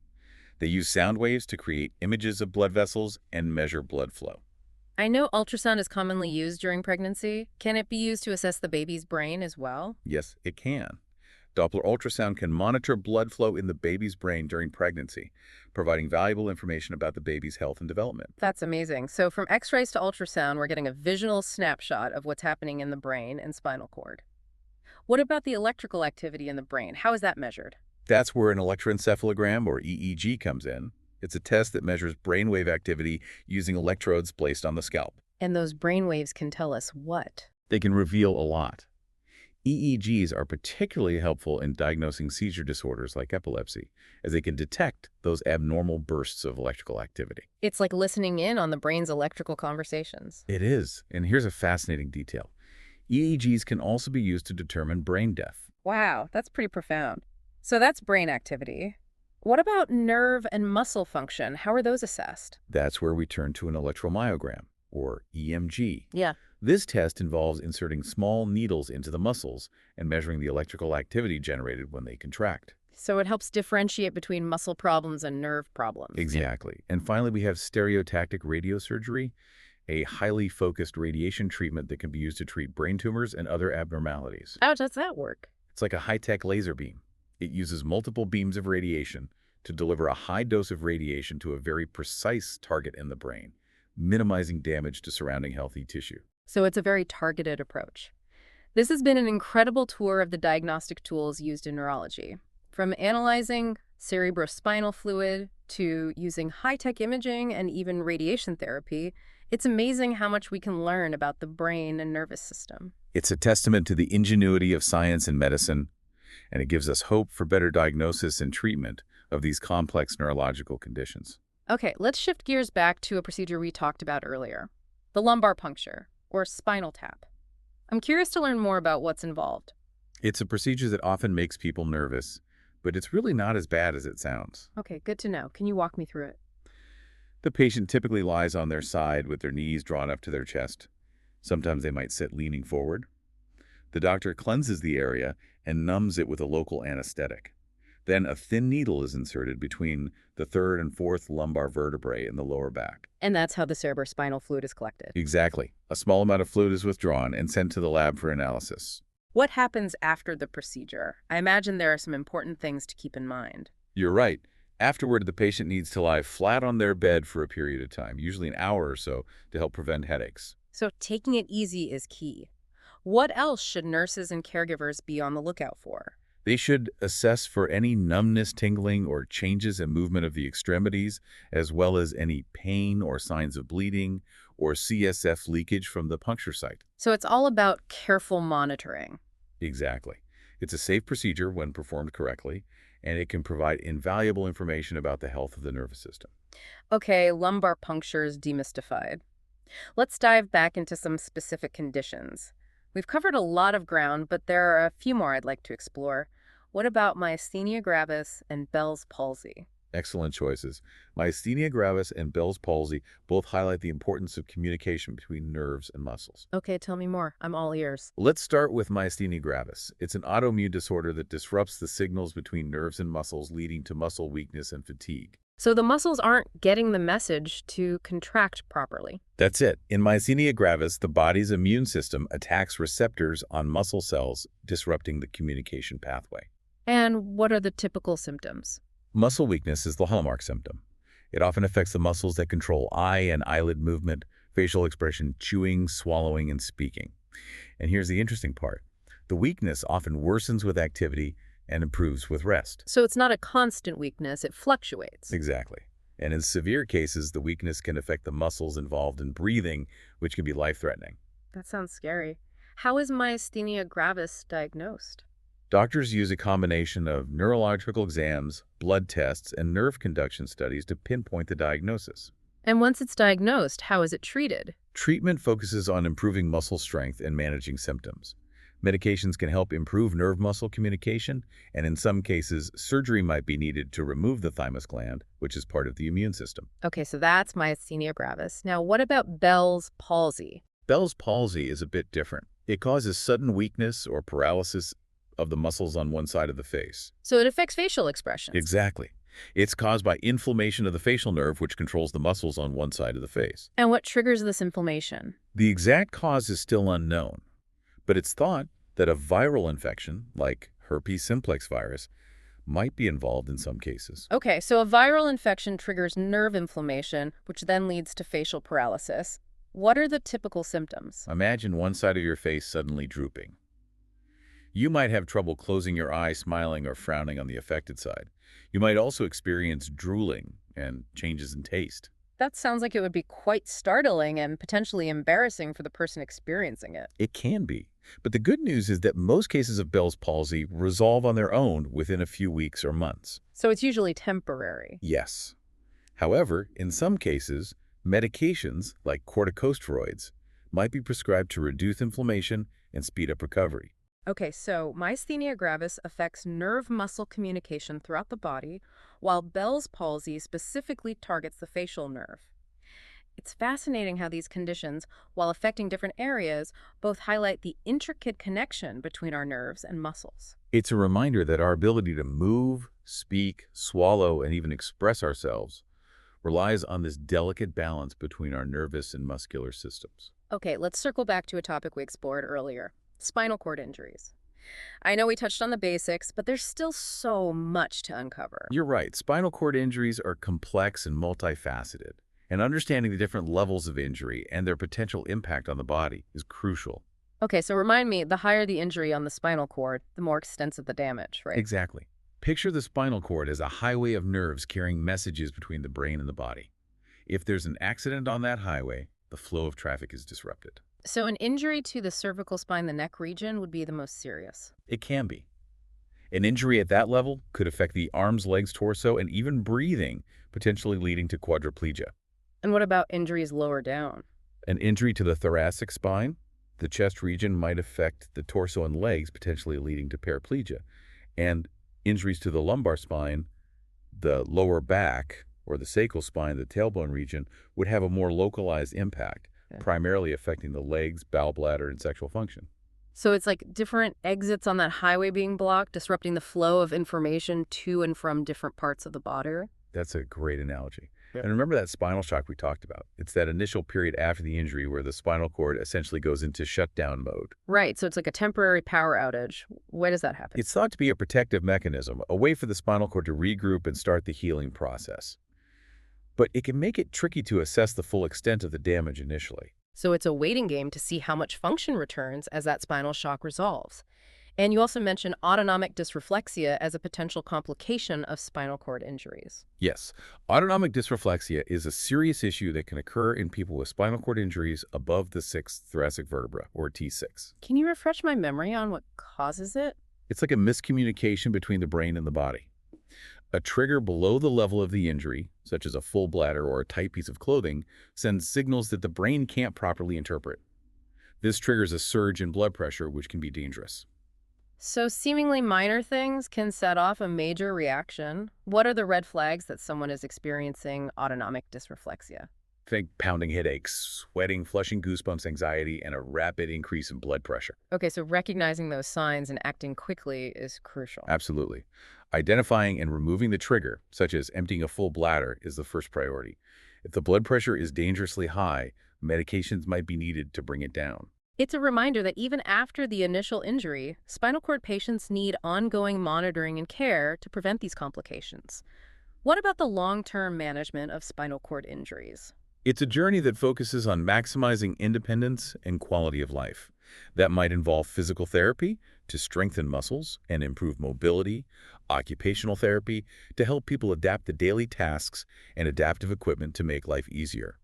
They use sound waves to create images of blood vessels and measure blood flow. I know ultrasound is commonly used during pregnancy. Can it be used to assess the baby's brain as well? Yes, it can. Doppler ultrasound can monitor blood flow in the baby's brain during pregnancy, providing valuable information about the baby's health and development. That's amazing. So from X-rays to ultrasound, we're getting a visual snapshot of what's happening in the brain and spinal cord. What about the electrical activity in the brain? How is that measured? That's where an electroencephalogram, or EEG, comes in. It's a test that measures brainwave activity using electrodes placed on the scalp. And those brain waves can tell us what? They can reveal a lot. EEGs are particularly helpful in diagnosing seizure disorders like epilepsy, as they can detect those abnormal bursts of electrical activity. It's like listening in on the brain's electrical conversations. It is, and here's a fascinating detail. EEGs can also be used to determine brain depth. Wow, that's pretty profound. So that's brain activity. What about nerve and muscle function? How are those assessed? That's where we turn to an electromyogram, or EMG. Yeah. This test involves inserting small needles into the muscles and measuring the electrical activity generated when they contract. So it helps differentiate between muscle problems and nerve problems. Exactly. And finally, we have stereotactic radiosurgery, a highly focused radiation treatment that can be used to treat brain tumors and other abnormalities. How does that work? It's like a high-tech laser beam. It uses multiple beams of radiation to deliver a high dose of radiation to a very precise target in the brain, minimizing damage to surrounding healthy tissue. So it's a very targeted approach. This has been an incredible tour of the diagnostic tools used in neurology. From analyzing cerebrospinal fluid to using high-tech imaging and even radiation therapy, it's amazing how much we can learn about the brain and nervous system. It's a testament to the ingenuity of science and medicine, and it gives us hope for better diagnosis and treatment of these complex neurological conditions. Okay, let's shift gears back to a procedure we talked about earlier, the lumbar puncture, or spinal tap. I'm curious to learn more about what's involved. It's a procedure that often makes people nervous, but it's really not as bad as it sounds. Okay, good to know. Can you walk me through it? The patient typically lies on their side with their knees drawn up to their chest. Sometimes they might sit leaning forward. The doctor cleanses the area and numbs it with a local anesthetic. Then a thin needle is inserted between the third and fourth lumbar vertebrae in the lower back. And that's how the cerebrospinal fluid is collected. Exactly. A small amount of fluid is withdrawn and sent to the lab for analysis. What happens after the procedure? I imagine there are some important things to keep in mind. You're right. Afterward, the patient needs to lie flat on their bed for a period of time, usually an hour or so, to help prevent headaches. So taking it easy is key. What else should nurses and caregivers be on the lookout for? They should assess for any numbness, tingling, or changes in movement of the extremities, as well as any pain or signs of bleeding or CSF leakage from the puncture site. So it's all about careful monitoring. Exactly. It's a safe procedure when performed correctly, and it can provide invaluable information about the health of the nervous system. Okay, lumbar puncture is demystified. Let's dive back into some specific conditions. We've covered a lot of ground, but there are a few more I'd like to explore. What about myasthenia gravis and Bell's palsy? Excellent choices. Myasthenia gravis and Bell's palsy both highlight the importance of communication between nerves and muscles. Okay, tell me more. I'm all ears. Let's start with myasthenia gravis. It's an autoimmune disorder that disrupts the signals between nerves and muscles, leading to muscle weakness and fatigue. So the muscles aren't getting the message to contract properly. That's it. In myasthenia gravis, the body's immune system attacks receptors on muscle cells, disrupting the communication pathway. And what are the typical symptoms? Muscle weakness is the hallmark symptom. It often affects the muscles that control eye and eyelid movement, facial expression, chewing, swallowing, and speaking. And here's the interesting part. The weakness often worsens with activity and improves with rest. So it's not a constant weakness, it fluctuates. Exactly. And in severe cases, the weakness can affect the muscles involved in breathing, which can be life-threatening. That sounds scary. How is myasthenia gravis diagnosed? Doctors use a combination of neurological exams, blood tests, and nerve conduction studies to pinpoint the diagnosis. And once it's diagnosed, how is it treated? Treatment focuses on improving muscle strength and managing symptoms. Medications can help improve nerve-muscle communication, and in some cases, surgery might be needed to remove the thymus gland, which is part of the immune system. Okay, so that's myasthenia gravis. Now, what about Bell's palsy? Bell's palsy is a bit different. It causes sudden weakness or paralysis of the muscles on one side of the face. So it affects facial expressions. Exactly. It's caused by inflammation of the facial nerve, which controls the muscles on one side of the face. And what triggers this inflammation? The exact cause is still unknown, but it's thought that a viral infection, like herpes simplex virus, might be involved in some cases. Okay, so a viral infection triggers nerve inflammation, which then leads to facial paralysis. What are the typical symptoms? Imagine one side of your face suddenly drooping. You might have trouble closing your eye, smiling, or frowning on the affected side. You might also experience drooling and changes in taste. That sounds like it would be quite startling and potentially embarrassing for the person experiencing it. It can be. But the good news is that most cases of Bell's palsy resolve on their own within a few weeks or months. So it's usually temporary. Yes. However, in some cases, medications like corticosteroids might be prescribed to reduce inflammation and speed up recovery. Okay, so myasthenia gravis affects nerve-muscle communication throughout the body, while Bell's palsy specifically targets the facial nerve. It's fascinating how these conditions, while affecting different areas, both highlight the intricate connection between our nerves and muscles. It's a reminder that our ability to move, speak, swallow, and even express ourselves relies on this delicate balance between our nervous and muscular systems. Okay, let's circle back to a topic we explored earlier, spinal cord injuries. I know we touched on the basics, but there's still so much to uncover. You're right, spinal cord injuries are complex and multifaceted, and understanding the different levels of injury and their potential impact on the body is crucial. Okay, so remind me, the higher the injury on the spinal cord, the more extensive the damage, right? Exactly. Picture the spinal cord as a highway of nerves carrying messages between the brain and the body. If there's an accident on that highway, the flow of traffic is disrupted. So an injury to the cervical spine, the neck region, would be the most serious. It can be. An injury at that level could affect the arms, legs, torso, and even breathing, potentially leading to quadriplegia. And what about injuries lower down? An injury to the thoracic spine, the chest region, might affect the torso and legs, potentially leading to paraplegia. And injuries to the lumbar spine, the lower back, or the sacral spine, the tailbone region, would have a more localized impact, Okay. primarily affecting the legs, bowel bladder, and sexual function. So it's like different exits on that highway being blocked, disrupting the flow of information to and from different parts of the body. That's a great analogy. Yeah. And remember that spinal shock we talked about? It's that initial period after the injury where the spinal cord essentially goes into shutdown mode. Right, so it's like a temporary power outage. Why does that happen? It's thought to be a protective mechanism, a way for the spinal cord to regroup and start the healing process. But it can make it tricky to assess the full extent of the damage initially. So it's a waiting game to see how much function returns as that spinal shock resolves. And you also mentioned autonomic dysreflexia as a potential complication of spinal cord injuries. Yes, autonomic dysreflexia is a serious issue that can occur in people with spinal cord injuries above the sixth thoracic vertebra, or T6. Can you refresh my memory on what causes it? It's like a miscommunication between the brain and the body. A trigger below the level of the injury, such as a full bladder or a tight piece of clothing, sends signals that the brain can't properly interpret. This triggers a surge in blood pressure, which can be dangerous. So seemingly minor things can set off a major reaction. What are the red flags that someone is experiencing autonomic dysreflexia? Think pounding headaches, sweating, flushing goosebumps, anxiety, and a rapid increase in blood pressure. Okay, so recognizing those signs and acting quickly is crucial. Absolutely. Identifying and removing the trigger, such as emptying a full bladder, is the first priority. If the blood pressure is dangerously high, medications might be needed to bring it down. It's a reminder that even after the initial injury, spinal cord patients need ongoing monitoring and care to prevent these complications. What about the long-term management of spinal cord injuries? It's a journey that focuses on maximizing independence and quality of life. That might involve physical therapy to strengthen muscles and improve mobility, occupational therapy to help people adapt to daily tasks, and adaptive equipment to make life easier.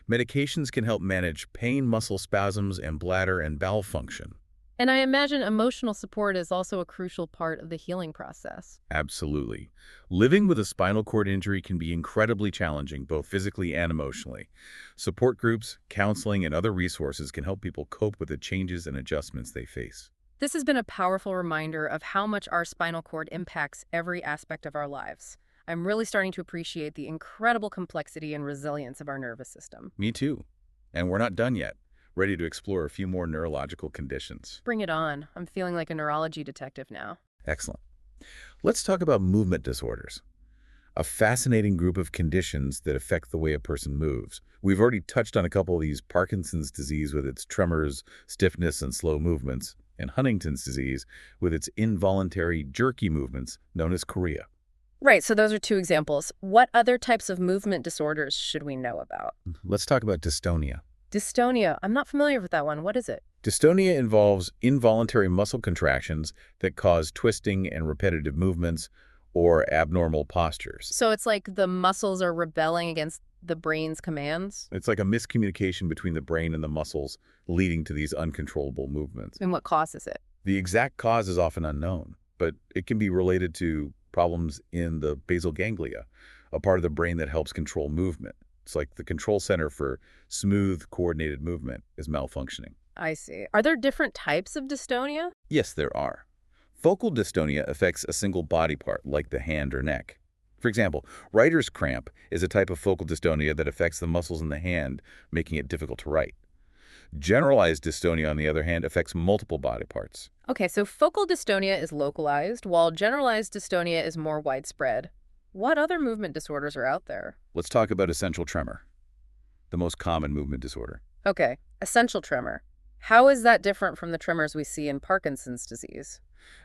Medications can help manage pain, muscle spasms, and bladder and bowel function. And I imagine emotional support is also a crucial part of the healing process. Absolutely. Living with a spinal cord injury can be incredibly challenging, both physically and emotionally. Support groups, counseling, and other resources can help people cope with the changes and adjustments they face. This has been a powerful reminder of how much our spinal cord impacts every aspect of our lives. I'm really starting to appreciate the incredible complexity and resilience of our nervous system. Me too. And we're not done yet. Ready to explore a few more neurological conditions. Bring it on. I'm feeling like a neurology detective now. Excellent. Let's talk about movement disorders, a fascinating group of conditions that affect the way a person moves. We've already touched on a couple of these: Parkinson's disease with its tremors, stiffness, and slow movements, and Huntington's disease with its involuntary, jerky movements known as chorea. Right, so those are two examples. What other types of movement disorders should we know about? Let's talk about dystonia. Dystonia. I'm not familiar with that one. What is it? Dystonia involves involuntary muscle contractions that cause twisting and repetitive movements or abnormal postures. So it's like the muscles are rebelling against the brain's commands? It's like a miscommunication between the brain and the muscles leading to these uncontrollable movements. And what causes it? The exact cause is often unknown, but it can be related to problems in the basal ganglia, a part of the brain that helps control movement. It's like the control center for smooth, coordinated movement is malfunctioning. I see. Are there different types of dystonia? Yes, there are. Focal dystonia affects a single body part, like the hand or neck. For example, writer's cramp is a type of focal dystonia that affects the muscles in the hand, making it difficult to write. Generalized dystonia, on the other hand, affects multiple body parts. Okay, so focal dystonia is localized, while generalized dystonia is more widespread. What other movement disorders are out there? Let's talk about essential tremor, the most common movement disorder. Okay, essential tremor. How is that different from the tremors we see in Parkinson's disease?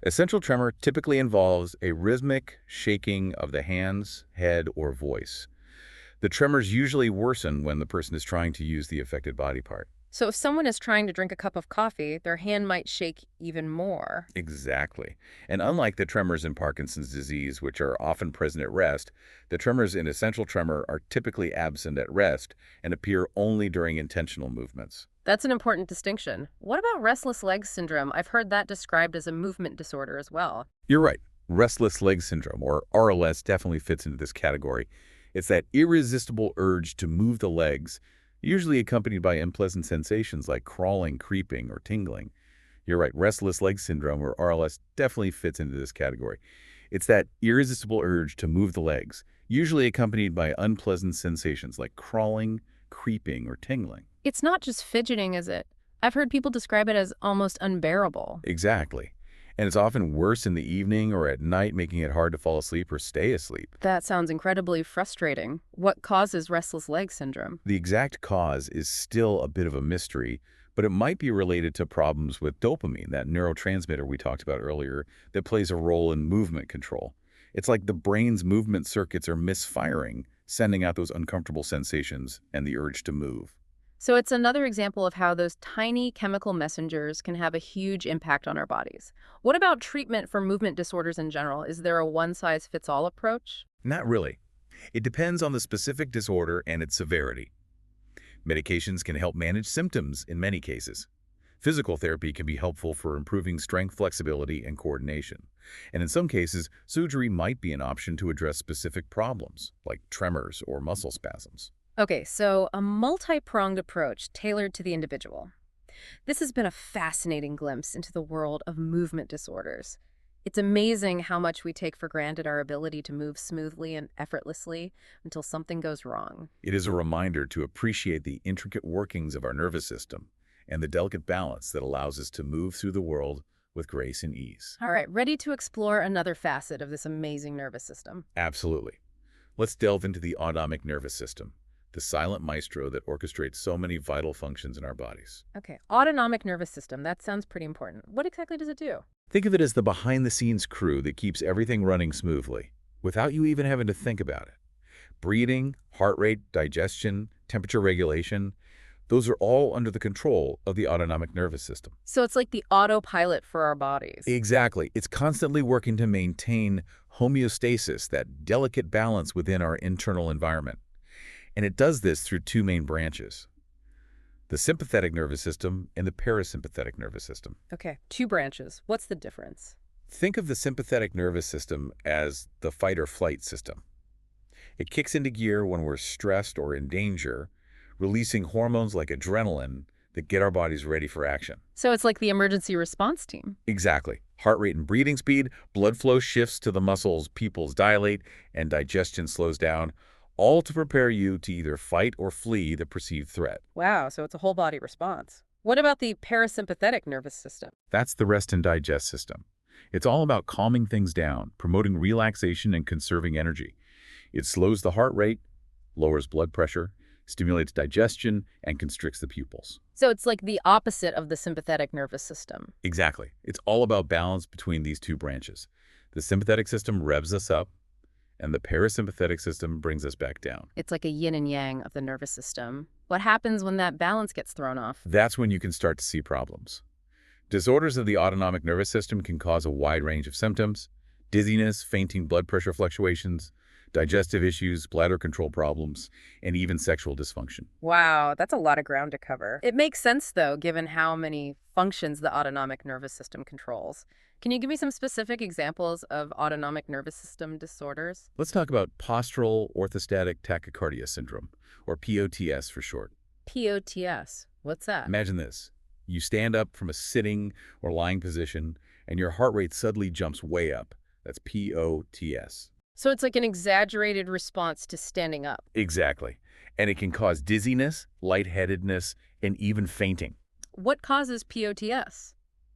Essential tremor typically involves a rhythmic shaking of the hands, head, or voice. The tremors usually worsen when the person is trying to use the affected body part. So if someone is trying to drink a cup of coffee, their hand might shake even more. Exactly. And unlike the tremors in Parkinson's disease, which are often present at rest, the tremors in essential tremor are typically absent at rest and appear only during intentional movements. That's an important distinction. What about restless leg syndrome? I've heard that described as a movement disorder as well. You're right. Restless leg syndrome, or RLS, definitely fits into this category. It's that irresistible urge to move the legs, usually accompanied by unpleasant sensations like crawling, creeping, or tingling. You're right, restless leg syndrome, or RLS, definitely fits into this category. It's that irresistible urge to move the legs, usually accompanied by unpleasant sensations like crawling, creeping, or tingling. It's not just fidgeting, is it? I've heard people describe it as almost unbearable. Exactly. And it's often worse in the evening or at night, making it hard to fall asleep or stay asleep. That sounds incredibly frustrating. What causes restless leg syndrome? The exact cause is still a bit of a mystery, but it might be related to problems with dopamine, that neurotransmitter we talked about earlier that plays a role in movement control. It's like the brain's movement circuits are misfiring, sending out those uncomfortable sensations and the urge to move. So it's another example of how those tiny chemical messengers can have a huge impact on our bodies. What about treatment for movement disorders in general? Is there a one-size-fits-all approach? Not really. It depends on the specific disorder and its severity. Medications can help manage symptoms in many cases. Physical therapy can be helpful for improving strength, flexibility, and coordination. And in some cases, surgery might be an option to address specific problems, like tremors or muscle spasms. Okay, so a multi-pronged approach tailored to the individual. This has been a fascinating glimpse into the world of movement disorders. It's amazing how much we take for granted our ability to move smoothly and effortlessly until something goes wrong. It is a reminder to appreciate the intricate workings of our nervous system and the delicate balance that allows us to move through the world with grace and ease. All right, ready to explore another facet of this amazing nervous system. Absolutely. Let's delve into the autonomic nervous system, the silent maestro that orchestrates so many vital functions in our bodies. Okay, autonomic nervous system. That sounds pretty important. What exactly does it do? Think of it as the behind-the-scenes crew that keeps everything running smoothly, without you even having to think about it. Breathing, heart rate, digestion, temperature regulation, those are all under the control of the autonomic nervous system. So it's like the autopilot for our bodies. Exactly. It's constantly working to maintain homeostasis, that delicate balance within our internal environment. And it does this through two main branches, the sympathetic nervous system and the parasympathetic nervous system. Okay, two branches. What's the difference? Think of the sympathetic nervous system as the fight or flight system. It kicks into gear when we're stressed or in danger, releasing hormones like adrenaline that get our bodies ready for action. So it's like the emergency response team. Exactly. Heart rate and breathing speed, blood flow shifts to the muscles, pupils dilate, and digestion slows down, all to prepare you to either fight or flee the perceived threat. Wow, so it's a whole body response. What about the parasympathetic nervous system? That's the rest and digest system. It's all about calming things down, promoting relaxation and conserving energy. It slows the heart rate, lowers blood pressure, stimulates digestion, and constricts the pupils. So it's like the opposite of the sympathetic nervous system. Exactly. It's all about balance between these two branches. The sympathetic system revs us up, and the parasympathetic system brings us back down. It's like a yin and yang of the nervous system. What happens when that balance gets thrown off? That's when you can start to see problems. Disorders of the autonomic nervous system can cause a wide range of symptoms: dizziness, fainting, blood pressure fluctuations, digestive issues, bladder control problems, and even sexual dysfunction. Wow, that's a lot of ground to cover. It makes sense, though, given how many functions the autonomic nervous system controls. Can you give me some specific examples of autonomic nervous system disorders? Let's talk about postural orthostatic tachycardia syndrome, or POTS for short. POTS. What's that? Imagine this. You stand up from a sitting or lying position, and your heart rate suddenly jumps way up. That's POTS. So it's like an exaggerated response to standing up. Exactly. And it can cause dizziness, lightheadedness, and even fainting. What causes POTS?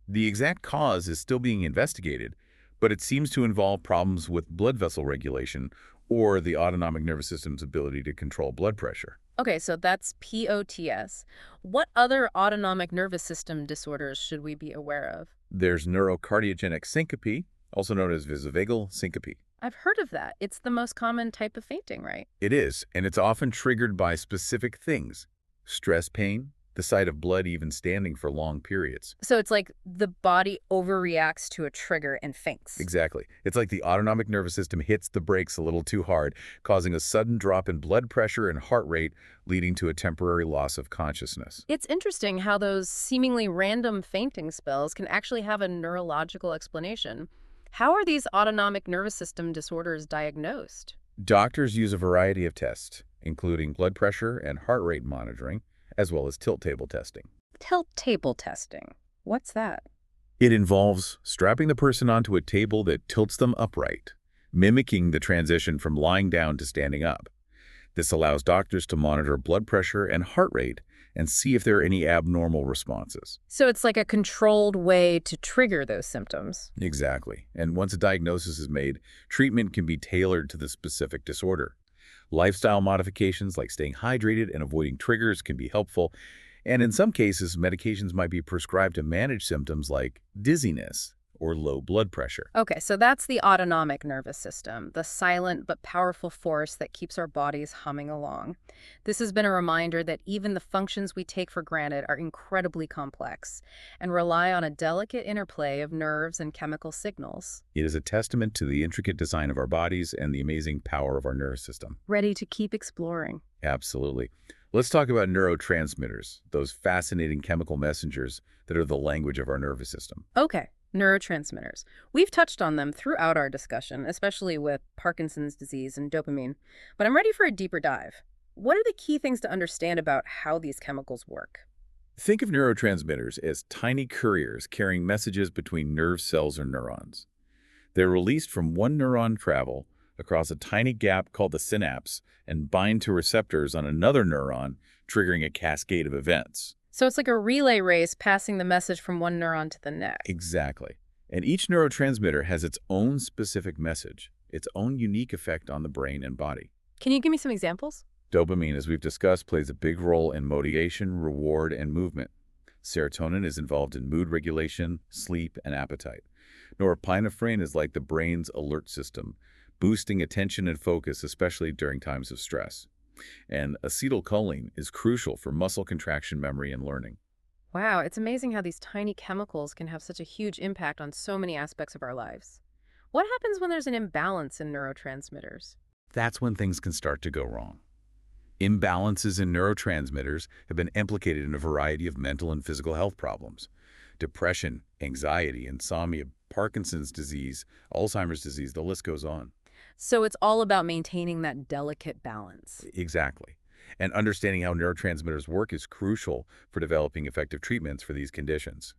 The exact cause is still being investigated, but it seems to involve problems with blood vessel regulation or the autonomic nervous system's ability to control blood pressure. Okay, so that's POTS. What other autonomic nervous system disorders should we be aware of? There's neurocardiogenic syncope, also known as vasovagal syncope. I've heard of that. It's the most common type of fainting, right? It is, and it's often triggered by specific things. Stress pain, the sight of blood even standing for long periods. So it's like the body overreacts to a trigger and faints. Exactly. It's like the autonomic nervous system hits the brakes a little too hard, causing a sudden drop in blood pressure and heart rate, leading to a temporary loss of consciousness. It's interesting how those seemingly random fainting spells can actually have a neurological explanation. How are these autonomic nervous system disorders diagnosed? Doctors use a variety of tests, including blood pressure and heart rate monitoring, as well as tilt table testing. Tilt table testing. What's that? It involves strapping the person onto a table that tilts them upright, mimicking the transition from lying down to standing up. This allows doctors to monitor blood pressure and heart rate and see if there are any abnormal responses. So it's like a controlled way to trigger those symptoms. Exactly. And once a diagnosis is made, treatment can be tailored to the specific disorder. Lifestyle modifications like staying hydrated and avoiding triggers can be helpful, and in some cases, medications might be prescribed to manage symptoms like dizziness or low blood pressure. Okay, so that's the autonomic nervous system, the silent but powerful force that keeps our bodies humming along. This has been a reminder that even the functions we take for granted are incredibly complex and rely on a delicate interplay of nerves and chemical signals. It is a testament to the intricate design of our bodies and the amazing power of our nervous system. Ready to keep exploring. Absolutely. Let's talk about neurotransmitters, those fascinating chemical messengers that are the language of our nervous system. Okay. Neurotransmitters. We've touched on them throughout our discussion, especially with Parkinson's disease and dopamine, but I'm ready for a deeper dive. What are the key things to understand about how these chemicals work? Think of neurotransmitters as tiny couriers carrying messages between nerve cells or neurons. They're released from one neuron travel across a tiny gap called the synapse and bind to receptors on another neuron, triggering a cascade of events. So it's like a relay race passing the message from one neuron to the next. Exactly. And each neurotransmitter has its own specific message, its own unique effect on the brain and body. Can you give me some examples? Dopamine, as we've discussed, plays a big role in motivation, reward, and movement. Serotonin is involved in mood regulation, sleep, and appetite. Norepinephrine is like the brain's alert system, boosting attention and focus, especially during times of stress. And acetylcholine is crucial for muscle contraction, memory, and learning. Wow, it's amazing how these tiny chemicals can have such a huge impact on so many aspects of our lives. What happens when there's an imbalance in neurotransmitters? That's when things can start to go wrong. Imbalances in neurotransmitters have been implicated in a variety of mental and physical health problems. Depression, anxiety, insomnia, Parkinson's disease, Alzheimer's disease, the list goes on. So it's all about maintaining that delicate balance. Exactly. And understanding how neurotransmitters work is crucial for developing effective treatments for these conditions.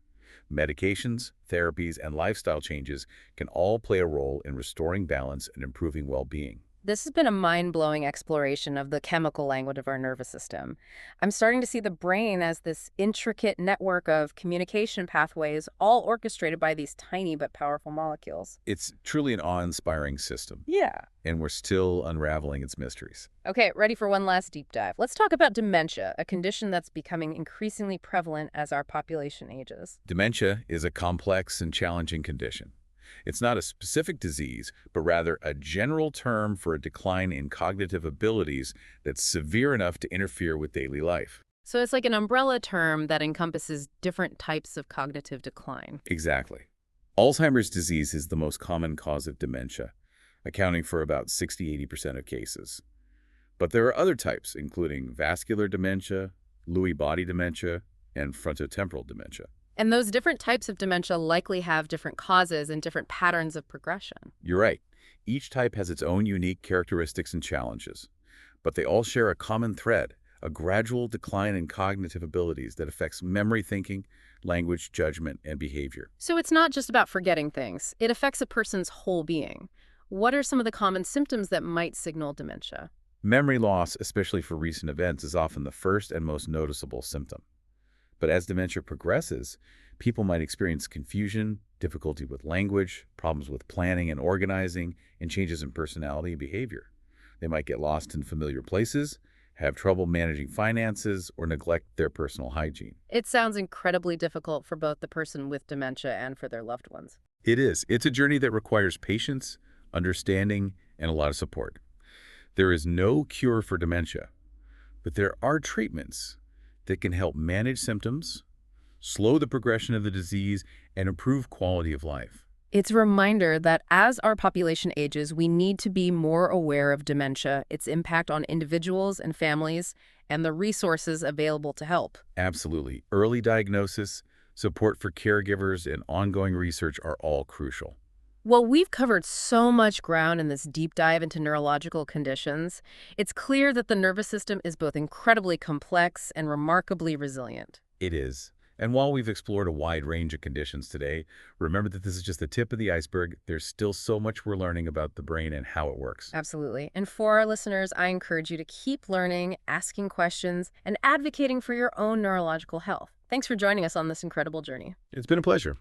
Medications, therapies, and lifestyle changes can all play a role in restoring balance and improving well-being. This has been a mind-blowing exploration of the chemical language of our nervous system. I'm starting to see the brain as this intricate network of communication pathways, all orchestrated by these tiny but powerful molecules. It's truly an awe-inspiring system, Yeah. and we're still unraveling its mysteries. Okay, ready for one last deep dive. Let's talk about dementia, a condition that's becoming increasingly prevalent as our population ages. Dementia is a complex and challenging condition. It's not a specific disease, but rather a general term for a decline in cognitive abilities that's severe enough to interfere with daily life. So it's like an umbrella term that encompasses different types of cognitive decline. Exactly. Alzheimer's disease is the most common cause of dementia, accounting for about 60–80% of cases. But there are other types, including vascular dementia, Lewy body dementia, and frontotemporal dementia. And those different types of dementia likely have different causes and different patterns of progression. You're right. Each type has its own unique characteristics and challenges, but they all share a common thread, a gradual decline in cognitive abilities that affects memory, thinking, language, judgment, and behavior. So it's not just about forgetting things. It affects a person's whole being. What are some of the common symptoms that might signal dementia? Memory loss, especially for recent events, is often the first and most noticeable symptom. But as dementia progresses, people might experience confusion, difficulty with language, problems with planning and organizing, and changes in personality and behavior. They might get lost in familiar places, have trouble managing finances, or neglect their personal hygiene. It sounds incredibly difficult for both the person with dementia and for their loved ones. It is. It's a journey that requires patience, understanding, and a lot of support. There is no cure for dementia, but there are treatments that can help manage symptoms, slow the progression of the disease, and improve quality of life. It's a reminder that as our population ages, we need to be more aware of dementia, its impact on individuals and families, and the resources available to help. Absolutely. Early diagnosis, support for caregivers, and ongoing research are all crucial. Well, we've covered so much ground in this deep dive into neurological conditions. It's clear that the nervous system is both incredibly complex and remarkably resilient. It is. And while we've explored a wide range of conditions today, remember that this is just the tip of the iceberg. There's still so much we're learning about the brain and how it works. Absolutely. And for our listeners, I encourage you to keep learning, asking questions, and advocating for your own neurological health. Thanks for joining us on this incredible journey. It's been a pleasure.